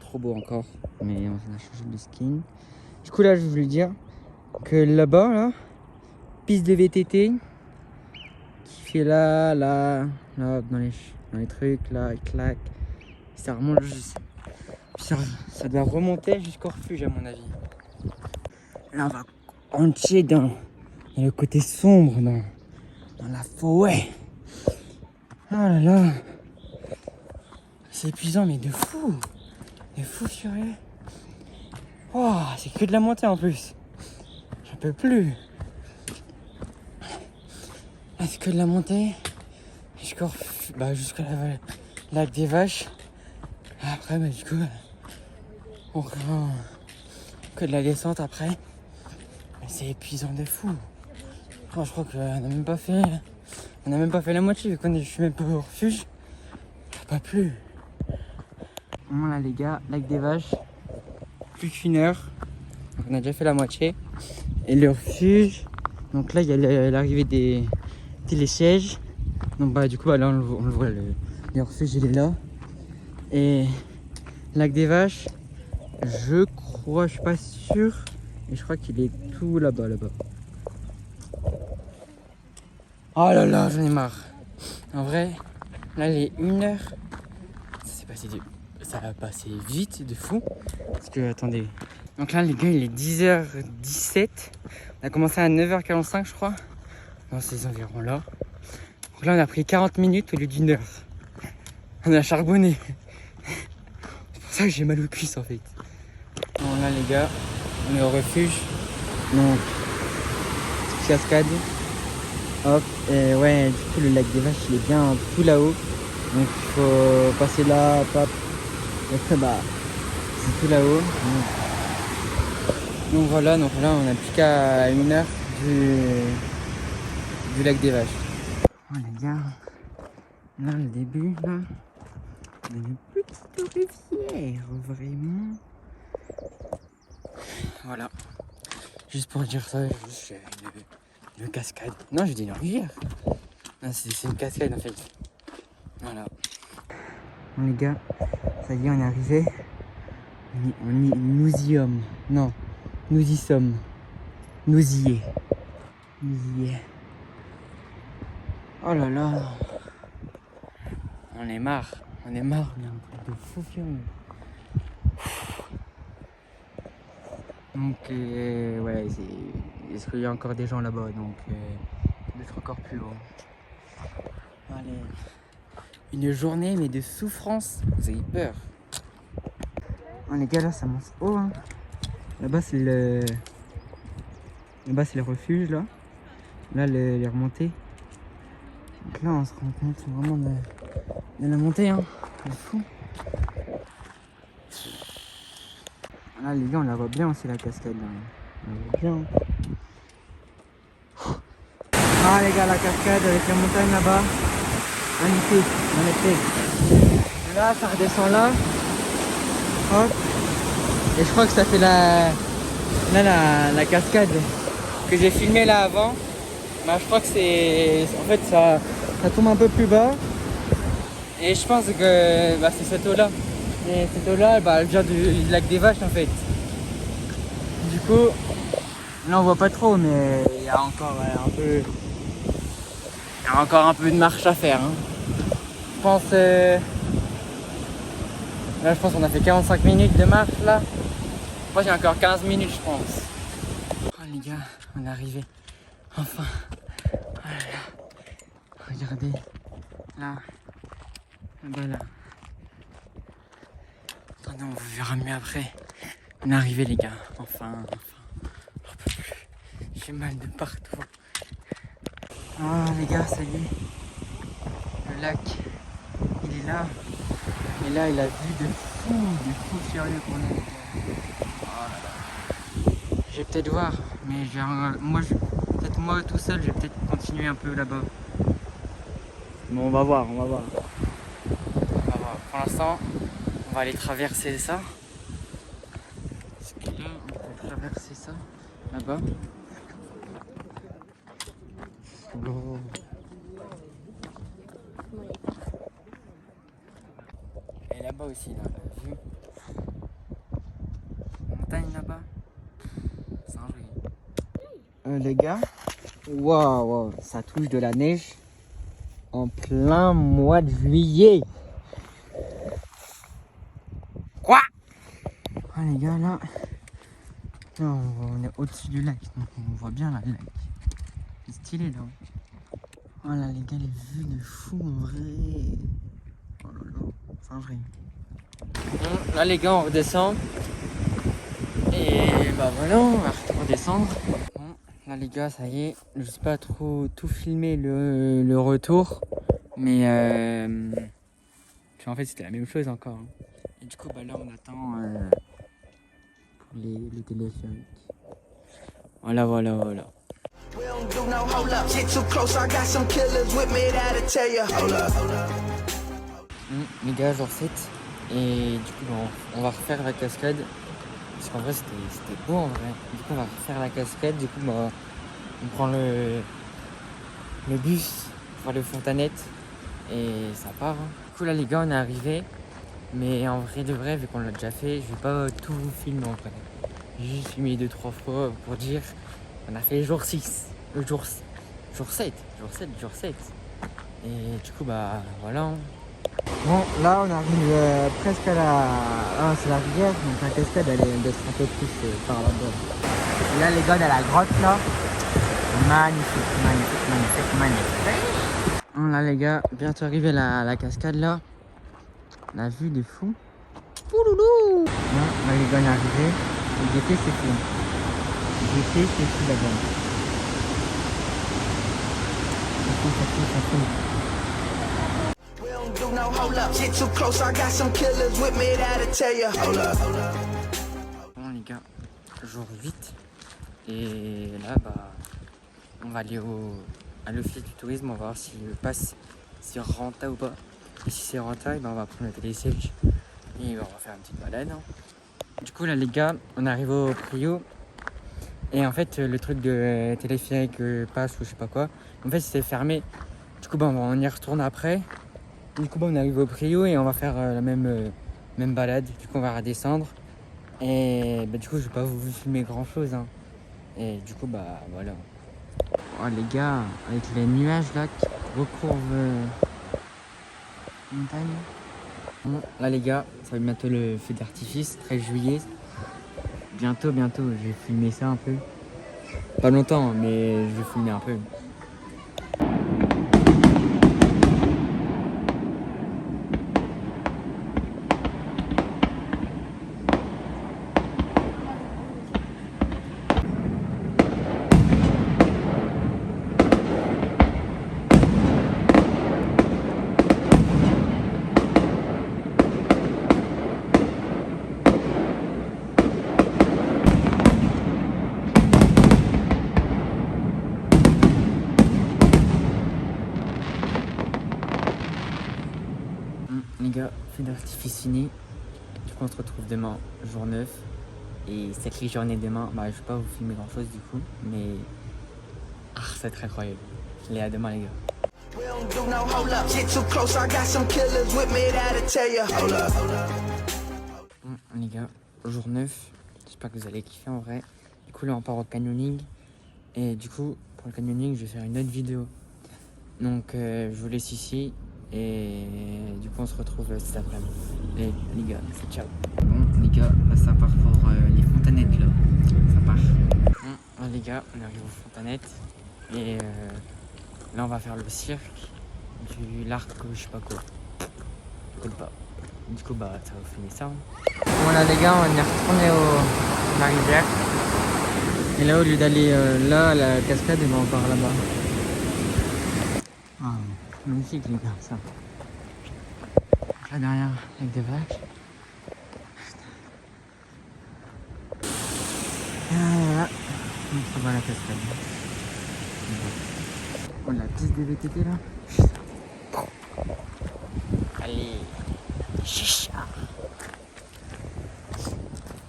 Trop beau encore, mais on a changé de skin. Du coup là, je voulais dire que là-bas, là, piste de VTT qui fait là, dans les trucs, là, il claque. Ça remonte, ça doit remonter jusqu'au refuge à mon avis. Là, on va rentrer dans le côté sombre, dans la forêt. Oh là là, c'est épuisant, mais de fou. De fou furieux. Oh, c'est que de la montée en plus. J'en peux plus. C'est que de la montée. Jusqu'à la lac des vaches. Après, bah, du coup, on que de la descente après. Mais c'est épuisant de fou. Oh, je crois qu'on n'a même pas fait. On n'a même pas fait la moitié vu je suis même pas au refuge. J'ai pas plu. Bon là les gars, lac des vaches. Plus qu'une heure. Donc, on a déjà fait la moitié. Et le refuge. Donc là il y a l'arrivée des télésièges. Donc bah du coup bah, là on le voit, le refuge il est là. Et lac des vaches, je crois, je suis pas sûr. Et je crois qu'il est tout là-bas. Oh là là, j'en ai marre. En vrai, là il est 1h. Ça va passer vite de fou. Parce que attendez. Donc là les gars, il est 10h17. On a commencé à 9h45 je crois. Dans ces environs là. Donc là on a pris 40 minutes au lieu d'1 heure. On a charbonné. C'est pour ça que j'ai mal aux cuisses en fait. Bon là les gars, on est au refuge. Donc cascade. Hop, et ouais, du coup le lac des vaches il est bien tout là-haut. Donc il faut passer là, hop. Et après bah c'est tout là-haut. Donc voilà, on n'a plus qu'à 1 heure du lac des vaches. Oh les gars, là le début là, on a une petite rivière vraiment. Voilà. Juste pour dire ça, j'ai une cascade. Non, je dis une rivière. Non, c'est une cascade en fait. Voilà. Bon les gars, ça y est, on est arrivé. Nous y sommes. Non, nous y sommes. Nous y est. Oh là là. On est marre, mais un truc de fou furieux. Donc ouais, est-ce qu'il y a encore des gens là-bas, donc d'être encore plus haut. Allez. Une journée mais de souffrance, vous avez peur. Oh, les gars là ça monte haut hein. Là-bas c'est le refuge là. Là les remontées. Donc là on se rend compte vraiment de la montée hein. C'est fou. Là les gars on la voit bien aussi la cascade là. On la voit bien. Ah les gars la cascade avec la montagne là-bas. Magnifique. Là ça redescend là. Hop. Et je crois que ça fait la cascade. que j'ai filmé là avant, bah, je crois que c'est... En fait, ça tombe un peu plus bas. Et je pense que bah, c'est cette eau-là. Et cette eau-là, bah, elle vient du lac des Vaches en fait. Du coup, là on voit pas trop, mais il y a encore un peu de marche à faire. Hein. Je pense... Là, je pense qu'on a fait 45 minutes de marche là. Moi, j'ai encore 15 minutes, je pense. Oh les gars, on est arrivé. Enfin. Oh là là. Regardez. Là. Là-bas, là. Attendez, on vous verra mieux après. On est arrivé, les gars. Enfin. J'en peux plus. J'ai mal de partout. Oh les gars, ça y est. Le lac, il est là. Et là, il a vu de fou sérieux qu'on est. Oh là là. Je vais peut-être voir, mais peut-être moi tout seul, je vais peut-être continuer un peu là-bas. Bon, on va voir. Pour l'instant, on va aller traverser ça. Parce que là, on peut traverser ça, là-bas. Oh. Et là-bas aussi, là, la vue. Montagne là-bas. C'est un joli. Les gars, waouh, ça touche de la neige en plein mois de juillet. Quoi? Ah les gars, là on est au-dessus du lac, donc on voit bien là, le lac. C'est stylé là. Oh là les gars, les vues de fou en vrai. Oh là là, c'est un vrai. Bon, là les gars, on redescend. Et bah voilà, on va redescendre. Bon, là les gars, ça y est, je sais pas trop tout filmer le retour. Mais en fait c'était la même chose encore. Hein. Et du coup bah là on attend pour les téléphériques. Voilà.
We don't do no hold up. Get too close, I got some killers with me that'll tell you. Hold up.
Les gars, jour 7. Et du coup bon, on va refaire la cascade. Parce qu'en vrai c'était beau en vrai. Du coup on va refaire la cascade. Du coup bah, on prend le bus pour aller aux Fontanettes. Et ça part. Hein. Du coup là les gars on est arrivé. Mais en vrai de vrai, vu qu'on l'a déjà fait, je vais pas tout vous filmer en vrai. J'ai juste filmé 2-3 fois pour dire on a fait jour 6, jour 7. Et du coup bah voilà. Hein. Bon là on arrive presque à la... Ah c'est la rivière, donc la cascade elle doit être un peu plus par là-bas. Et là les gars dans la grotte là, magnifique. Là les gars, bientôt arrivé la cascade là. La vue de fou. Pouloulou. Là les gars on est arrivé. Le GT c'est fou. GT c'est fou là-bas. C'est fou.
We don't do no hold up. Get too close, I got some killers with me that'll tell you. Hold up.
Bon les gars, jour 8. Et là bah on va aller à l'office du tourisme, on va voir si le pass c'est rentable ou pas. Et si c'est rentable, on va prendre le télésiège et on va faire une petite balade. Hein. Du coup là les gars, on arrive au Prio. Et en fait le truc de téléphérique passe ou je sais pas quoi, en fait c'était fermé. Du coup bah, on y retourne après. Du coup bah, on arrive au Prio et on va faire la même balade. Du coup on va redescendre. Et bah, du coup je vais pas vous filmer grand chose. Hein. Et du coup bah voilà. Oh les gars, avec les nuages là qui recouvrent montagne. Bon, là les gars, ça va être bientôt le feu d'artifice, 13 juillet. Bientôt, je vais filmer ça un peu. Pas longtemps, mais je vais filmer un peu. Les gars, feu d'artifice fini. Du coup on se retrouve demain, jour 9. Et cette journée demain, bah je vais pas vous filmer grand chose du coup. Mais Ah, c'est très incroyable. Allez, à demain les gars.
We don't do no hold up. Get too close, I got some killers with me that'll tell you. Hold up.
Bon, les gars, jour 9. J'espère que vous allez kiffer en vrai. Du coup, là, on part au canyoning. Et du coup, pour le canyoning, je vais faire une autre vidéo. Donc, je vous laisse ici. Et du coup, on se retrouve cet après-midi. Et les gars, c'est ciao. Bon, les gars, là, ça part pour les fontanettes là. Ça part. Bon, les gars, on arrive aux fontanettes. Et là, on va faire le cirque du l'arc, je sais pas quoi. Je connais pas. Du coup, bah, ça va finir ça. Bon, là, les gars, on est retourné à la rivière. Et là, au lieu d'aller là, à la cascade, on part là-bas. Ah, magnifique, les gars, ça. Là, derrière, avec des vaches. Et là, on va à la cascade. Oh, la piste des VTT là. Allez, chicha.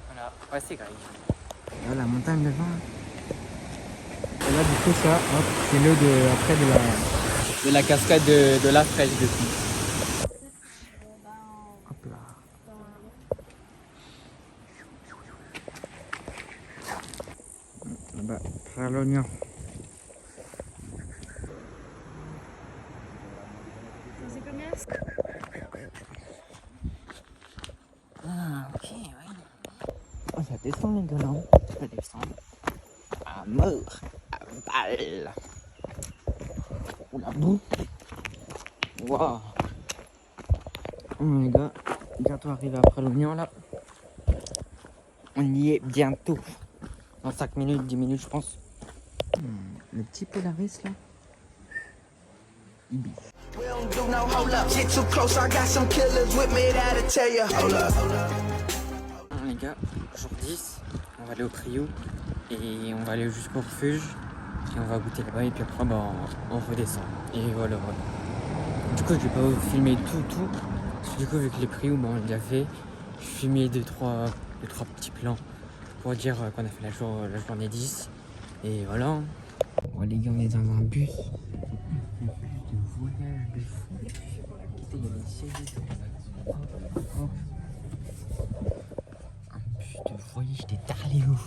Voilà, ouais, c'est grave. Là, la montagne devant. Et là, du coup, ça, hop, c'est l'eau de la cascade de la fraîche dessus. Hop là. Là-bas, frère l'oignon. Ah, ok, ouais. Oh, ça descend les gars, là. Ça descend. À mort, à balle. Oh la boue. Waouh. Oh, les gars, bientôt arrivé après l'oignon là. On y est bientôt. Dans 5 minutes, 10 minutes, je pense. Le petit Polaris là. Ibis.
We don't do no hold up. Get too close, I got some killers with me that'll tell you. Hold up.
Les gars, jour 10, on va aller au Priou et on va aller jusqu'au refuge et on va goûter là-bas et puis après bah, on redescend et voilà. Du coup je vais pas vous filmer tout parce que du coup vu que les Priou bah, on l'a déjà fait, je vais filmer 2-3 petits plans pour dire qu'on a fait la journée 10 et voilà. Bon, les gars, on est dans un bus. Un bus de voyage de fou. Il y a des sièges et tout. Oh. Un bus de voyage des tarés ouf.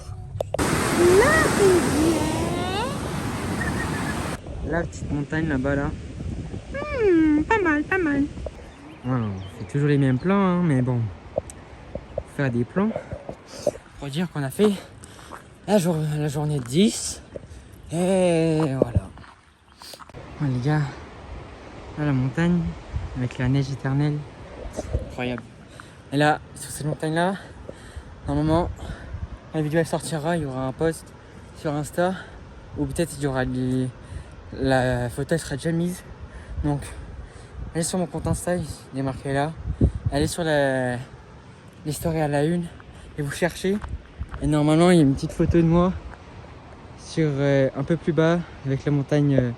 La petite montagne là-bas là. Pas mal. Voilà, on fait toujours les mêmes plans, hein, mais bon. Faire des plans pour dire qu'on a fait la journée de 10. Et voilà. Bon, les gars, là la montagne avec la neige éternelle. Incroyable. Et là, sur cette montagne là, normalement, la vidéo elle sortira, il y aura un post sur Insta. Ou peut-être il y aura la photo elle sera déjà mise. Donc, allez sur mon compte Insta, il est marqué là. Allez sur les stories à la une et vous cherchez. Et normalement, il y a une petite photo de moi sur un peu plus bas avec la montagne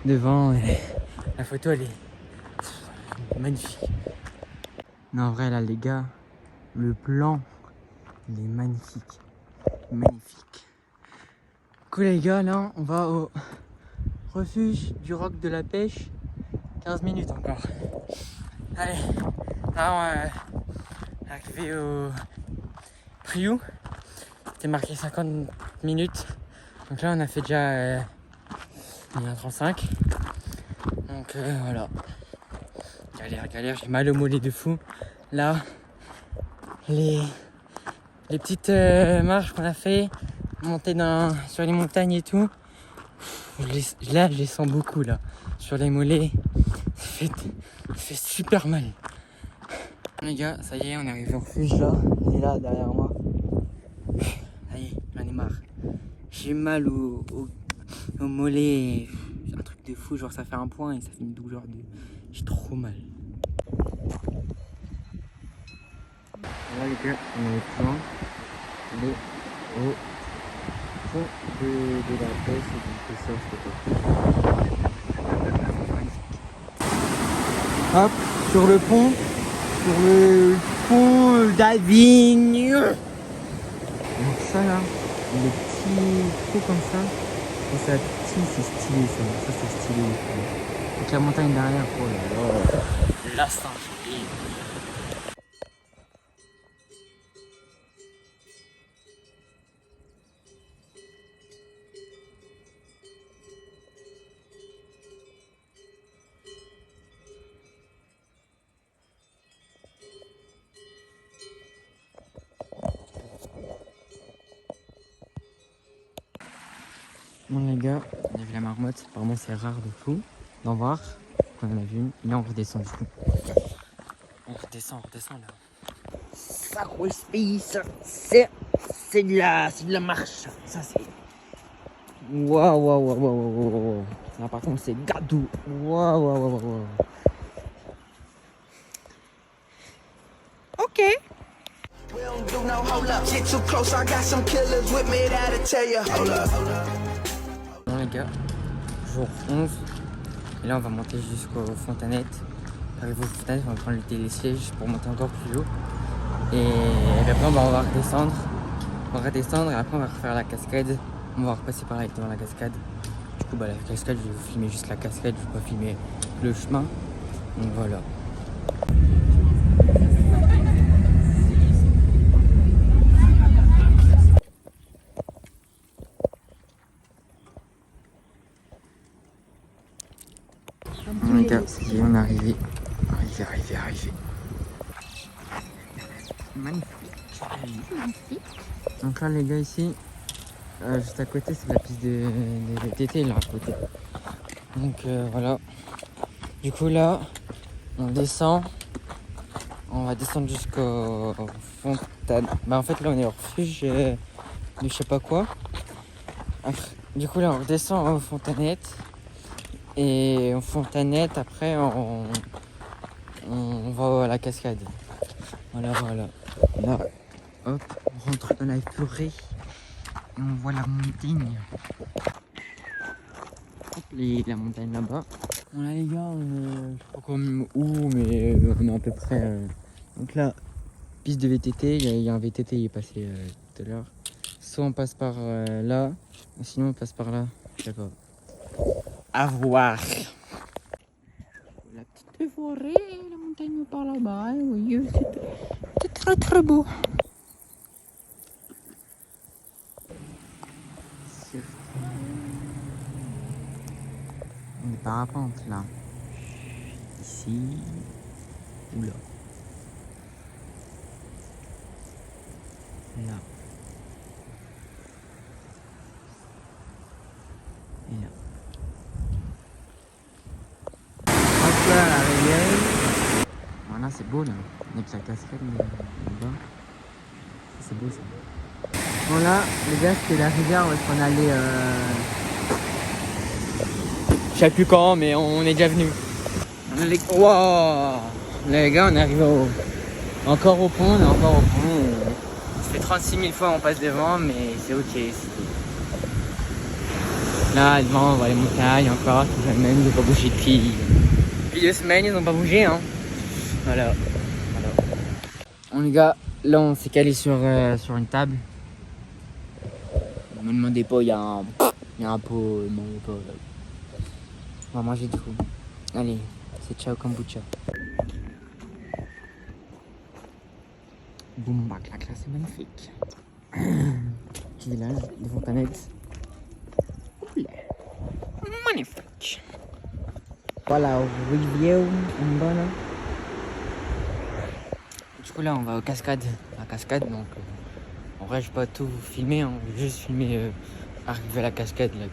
devant. Et la photo, elle est magnifique. Non, en vrai, là, les gars, le plan, il est magnifique. Magnifique. Cool, les gars, là, on va au refuge du roc de la pêche. 15 minutes encore. Allez, là, on est arrivé au Priou. C'était marqué 50 minutes. Donc là, on a fait déjà 1h35. Donc voilà. Galère, j'ai mal au mollet de fou. Là, les petites marches qu'on a fait, monter sur les montagnes et tout. Là, je les sens beaucoup là. Sur les mollets, ça fait super mal. Les gars, ça y est, on est arrivé au refuge là. Il est là derrière moi. Ça y est, j'en ai marre. J'ai mal au mollet. Un truc de fou, genre ça fait un point et ça fait une douleur de. J'ai trop mal. Là les gars, on est plein. On est au fond de la pêche et du pêcheur, hop, sur le pont d'Avignon. Donc ça là, les petits trous comme ça, et ça petit, c'est stylé ça. Ça c'est stylé. Avec la montagne derrière, oh là là. Là, c'est un joli. Bon les gars, on a vu la marmotte, apparemment c'est rare de fou d'en voir, on en a vu une, et là on redescend du coup. On redescend là.
Ça respire, ça, c'est de la marche. Ça c'est. Waouh. Là par contre c'est gadou. Waouh. Ok.
We don't do no hold up. Get too close, I got some killers with me that'll tell you. Hold up.
Bon les gars, jour 11, et là on va monter jusqu'aux fontanettes. Arrivé aux fontanettes, on va prendre le télésiège pour monter encore plus haut. Et après on va redescendre. Et après on va refaire la cascade. On va repasser par là devant la cascade. Du coup la cascade, je vais vous filmer juste la cascade, je vais pas filmer le chemin. Donc voilà. Bon les gars, ça y est, on est arrivé. Arrivé. Magnifique. Donc là les gars ici, juste à côté c'est la piste de VTT là à côté. Donc voilà. Du coup là, on descend. On va descendre jusqu'au fontaine. Bah en fait là on est au refuge de je sais pas quoi. Après, du coup là on redescend aux fontanettes. Et aux fontanettes après on va à la cascade. Voilà. Là, hop, on rentre dans la forêt et on voit la montagne. Hop, la montagne là-bas. Bon là les gars, je sais pas où, mais on est à peu près. Donc là, piste de VTT, il y a un VTT qui est passé tout à l'heure. Soit on passe par là, ou sinon on passe par là, je sais pas. À voir. La petite forêt, la montagne par là-bas, oui, c'est très beau. On est parapente là. Ici ou là. Là. Et là. Hop là, la rivière. Voilà, c'est beau là. Avec la cascade là-bas. C'est beau ça. Bon là, les gars, c'était la rivière où est-ce qu'on allait. Je sais plus quand, mais on est déjà venu. Wow. Les gars, on est arrivé encore au pont. Ça fait 36 000 fois on passe devant, mais c'est ok. Là, devant, on voit les montagnes encore, toujours les mêmes, ils n'ont pas bougé depuis 2 semaines, ils n'ont pas bougé, hein. Voilà. Bon les gars, là on s'est calé sur une table. Ne me demandez pas, il y a un pot, on va manger du coup. Allez, c'est ciao kombucha. Boum, bac, là c'est magnifique. Petit village, des fontanettes. Magnifique. Voilà, rivière, une bonne. Du coup là on va aux cascades. La cascade, donc en vrai je vais pas tout filmer, hein. Je vais juste filmer arriver à la cascade en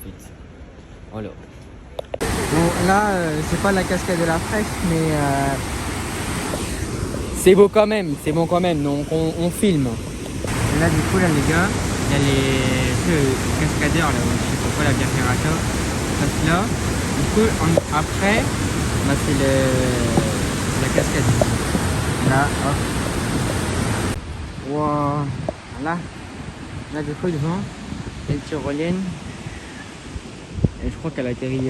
fait. Voilà. Bon là c'est pas la cascade de la fraîche, mais c'est beau quand même, c'est bon quand même, donc on filme. Et là du coup là les gars, il y a les cascadeurs là, je sais pas quoi, la Via Ferrata, ça passe là. Du coup après on a fait la cascade. Là, hop. Wow. Là du coup devant, il y a une tyrolienne. Et je crois qu'elle atterrit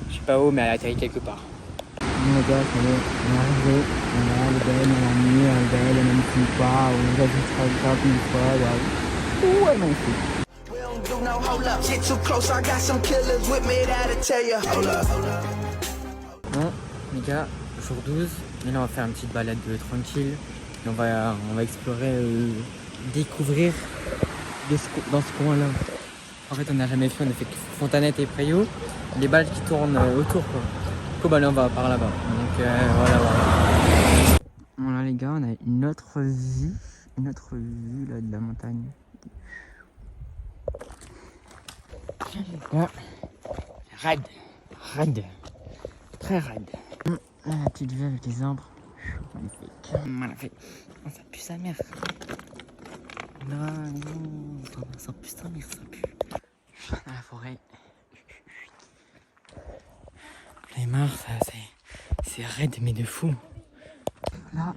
je sais pas où, mais elle atterrit quelque part. Bon les gars, ça y est, on est arrivé. Voilà, les belles, on a mis, belle, magnifique, waouh, on a vu 30 000 fois, waouh. Ouais, magnifique.
no hold up. Get too close, I got some killers with me that'll tell you. Hold up.
Bon, les gars, jour 12. Et là, on va faire une petite balade tranquille. Et on va explorer, découvrir dans ce coin-là. En fait, on n'a jamais fait, on a fait Fontanette et Preyo. Les balles qui tournent autour, quoi. Du coup, bah là, on va par là-bas. Donc, voilà. Voilà, les gars, on a une autre vue là de la montagne. Là, raide, très raide. Là, la petite vue avec les arbres, magnifique. Oh, ça pue sa mère. Non, ça pue sa mère, ça pue. Dans la forêt. Les marres, ça, c'est raide, mais de fou. Là.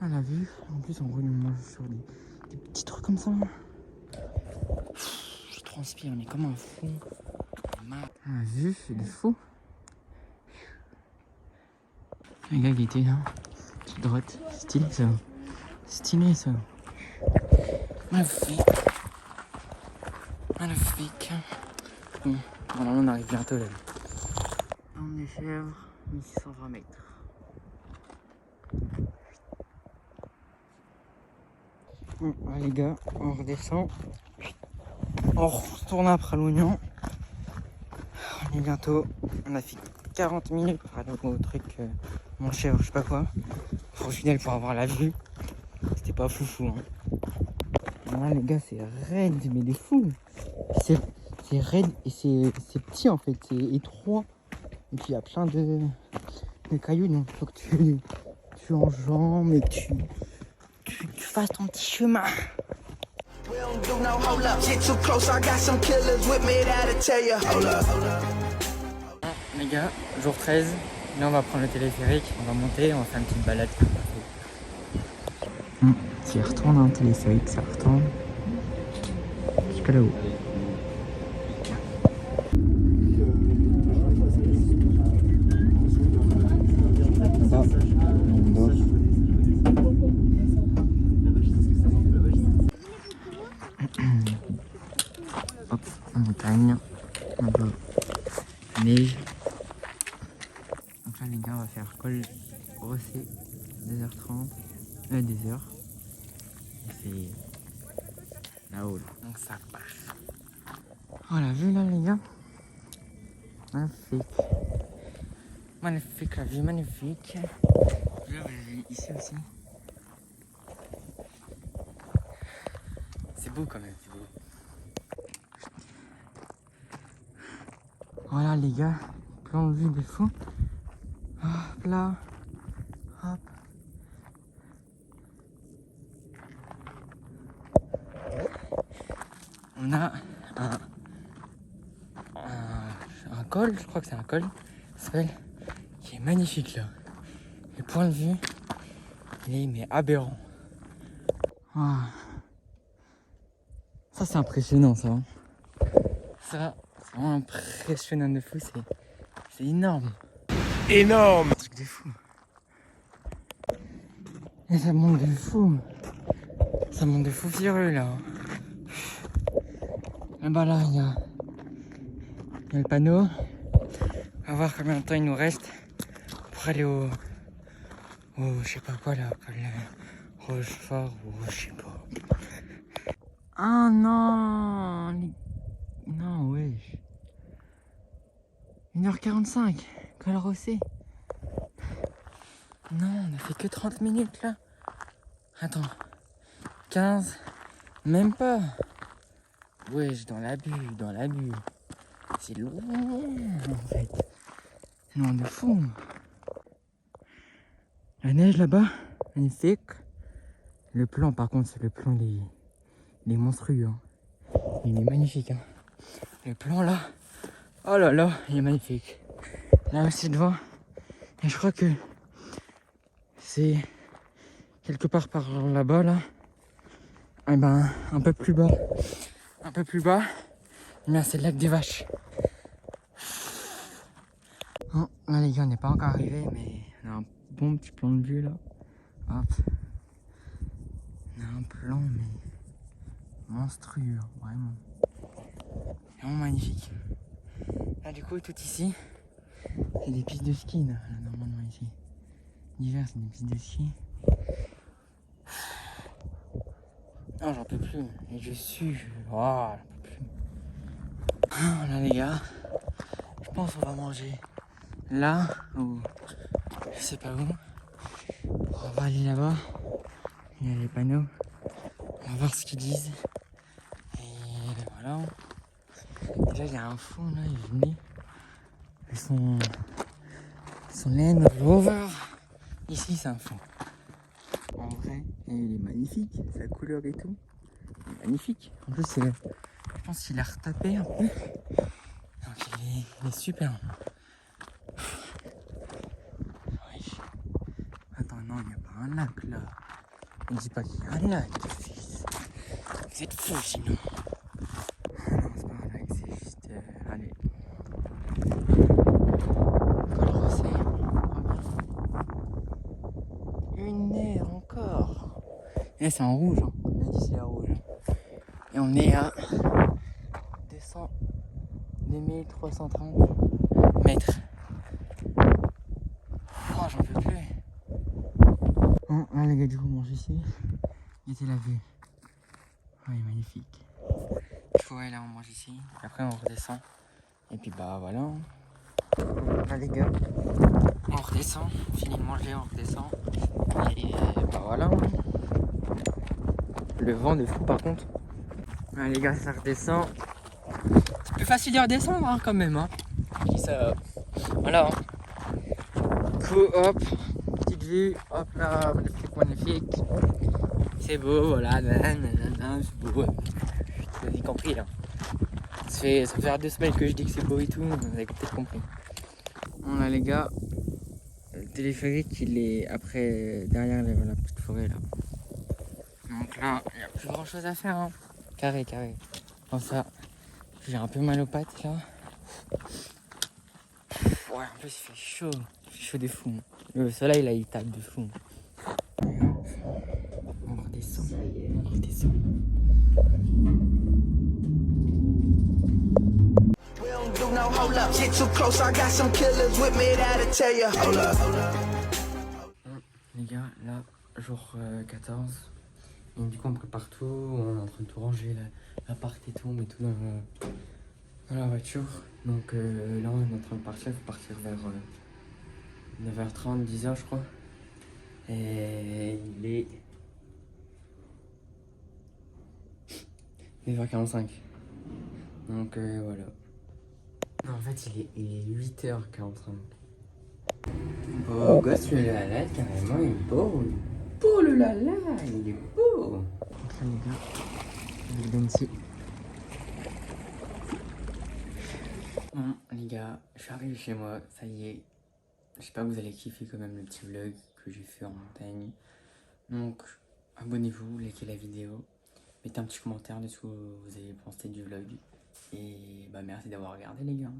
Ah, la vue, en plus on roule sur des petits trucs comme ça. Je transpire, mais comme un fou. La vue, c'est des fous. Les gars qui étaient là, petite droite, stylé ça. Stylé ça. Magnifique. Bon, voilà, on arrive bientôt là. On est chèvre, 1620 mètres. Bon, les gars, on redescend. On retourne après l'oignon. On est bientôt. On a fait 40 minutes pour aller au truc, mon chèvre, je sais pas quoi. Au final, pour avoir la vue, c'était pas foufou. Hein. Voilà, les gars, c'est raide, mais des fous. C'est raide et c'est petit en fait, c'est étroit. Et puis il y a plein de cailloux, donc il faut que tu enjambes et que tu fasses ton petit chemin.
We don't do no hold up. Get too close, I got some killers with me that'll tell you. Hold up.
Les gars, jour 13, là on va prendre le téléphérique, on va monter, on va faire une petite balade. Ça retourne un téléphérique, ça retourne jusqu'à là-haut. Hop, en montagne, un peu neige. Donc là les gars, on va faire col Rossé, 2h30, 2h. C'est là-haut là. Donc ça part. Oh la vue là les gars. Magnifique. Magnifique la vue, magnifique. Là vous avez ici aussi. C'est beau quand même, c'est beau. Voilà les gars, plan de vue de fou. Hop là. Hop. On a un col, je crois que c'est un col, qui est magnifique là. Le point de vue, il est mais aberrant. Ah. Ça c'est impressionnant ça. Hein. Ça, c'est vraiment impressionnant de fou, c'est énorme.
Énorme!
Un truc de fou. Et ça monte de fou. Ça monte de fou furieux là. Et bah là, il y a le panneau. On va voir combien de temps il nous reste pour aller au je sais pas quoi là, le Rochefort ou je sais pas. Ah non, non, wesh. 1h45, col Rossé. Non, on a fait que 30 minutes là. Attends, 15, même pas. Wesh, dans l'abus. C'est loin en fait. C'est loin de fou. La neige là-bas, magnifique. Le plan par contre, c'est le plan il est monstrueux. Hein. Il est magnifique. Hein. Le plan là, oh là là, il est magnifique. Là aussi devant. Et je crois que c'est quelque part par là-bas là. Et ben un peu plus bas, bien c'est le lac des Vaches. Bon, là les gars, on n'est pas encore arrivé, mais On a un bon petit plan de vue là. Hop. On a un plan mais monstrueux, vraiment. Vraiment magnifique. Là du coup tout ici, c'est des pistes de ski là, normalement ici. L'hiver c'est des pistes de ski. Non j'en peux plus. Et je suis. Oh, j'en peux plus. Ah, là les gars, je pense qu'on va manger là ou je sais pas où. On va aller là-bas. Il y a les panneaux. On va voir ce qu'ils disent. Et ben voilà. Déjà il y a un fou là, il est venu. Son Land Rover. Ici c'est un fou. En vrai, et il est magnifique, sa couleur et tout. Il est magnifique. En plus je pense qu'il a retapé un peu. Donc il est super. Oui. Attends, non, il n'y a pas un lac là. On dit pas qu'il y a un lac, fils. Vous êtes fous sinon. Ah non, c'est pas un lac, c'est juste. Allez. Col Rossé. Une heure encore. Et là, c'est en rouge. Hein. On a dit c'est en rouge. Et on est à 2330 mètres. Oh, j'en peux plus. Bon, là, les gars, du coup, on mange ici. Il était la vue. Ouais, magnifique. Du coup, ouais, là, on mange ici. Après, on redescend. Et puis, bah, voilà. Là, les gars, on redescend. On finit de manger, on redescend. Et bah, voilà. Le vent de fou, par contre. Là, les gars, ça redescend. C'est plus facile de redescendre, hein, quand même. Hein. Je dis ça. Voilà. Hein. Du coup, hop. Petite vue. Hop là, magnifique, magnifique. C'est beau, voilà. C'est beau. Vous avez compris, là. Ça fait 2 semaines que je dis que c'est beau et tout. Vous avez peut-être compris. Bon, là, les gars. Le téléphérique, il est après, derrière la petite forêt, là. Donc là, il n'y a plus grand chose à faire. Hein. Carré. Comme ça, j'ai un peu mal aux pattes là. Ouais, en plus il fait chaud. Il fait chaud des fous. Le soleil là, il tape de fou. On redescend.
We don't do no hold up. Get too close, I got some killers with me that'll tell you. Hold up.
Les gars, là, jour 14. Et du coup, on prépare tout. On est en train de tout ranger, l'appart et tout. On met tout dans la voiture. Donc là, on est en train de partir. Il faut partir vers 9h30, 10h, je crois. Et il est 9h45. Donc voilà. Non, en fait, il est 8h45. Beau gosse, le lala, carrément, il est beau. Beau le lala, il est beau. Donc là, les gars, je donne ici. Bon, les gars, je suis arrivé chez moi, ça y est. J'espère que vous allez kiffer quand même le petit vlog que j'ai fait en montagne. Donc, abonnez-vous, likez la vidéo. Mettez un petit commentaire dessous, vous avez pensé du vlog. Et bah merci d'avoir regardé les gars.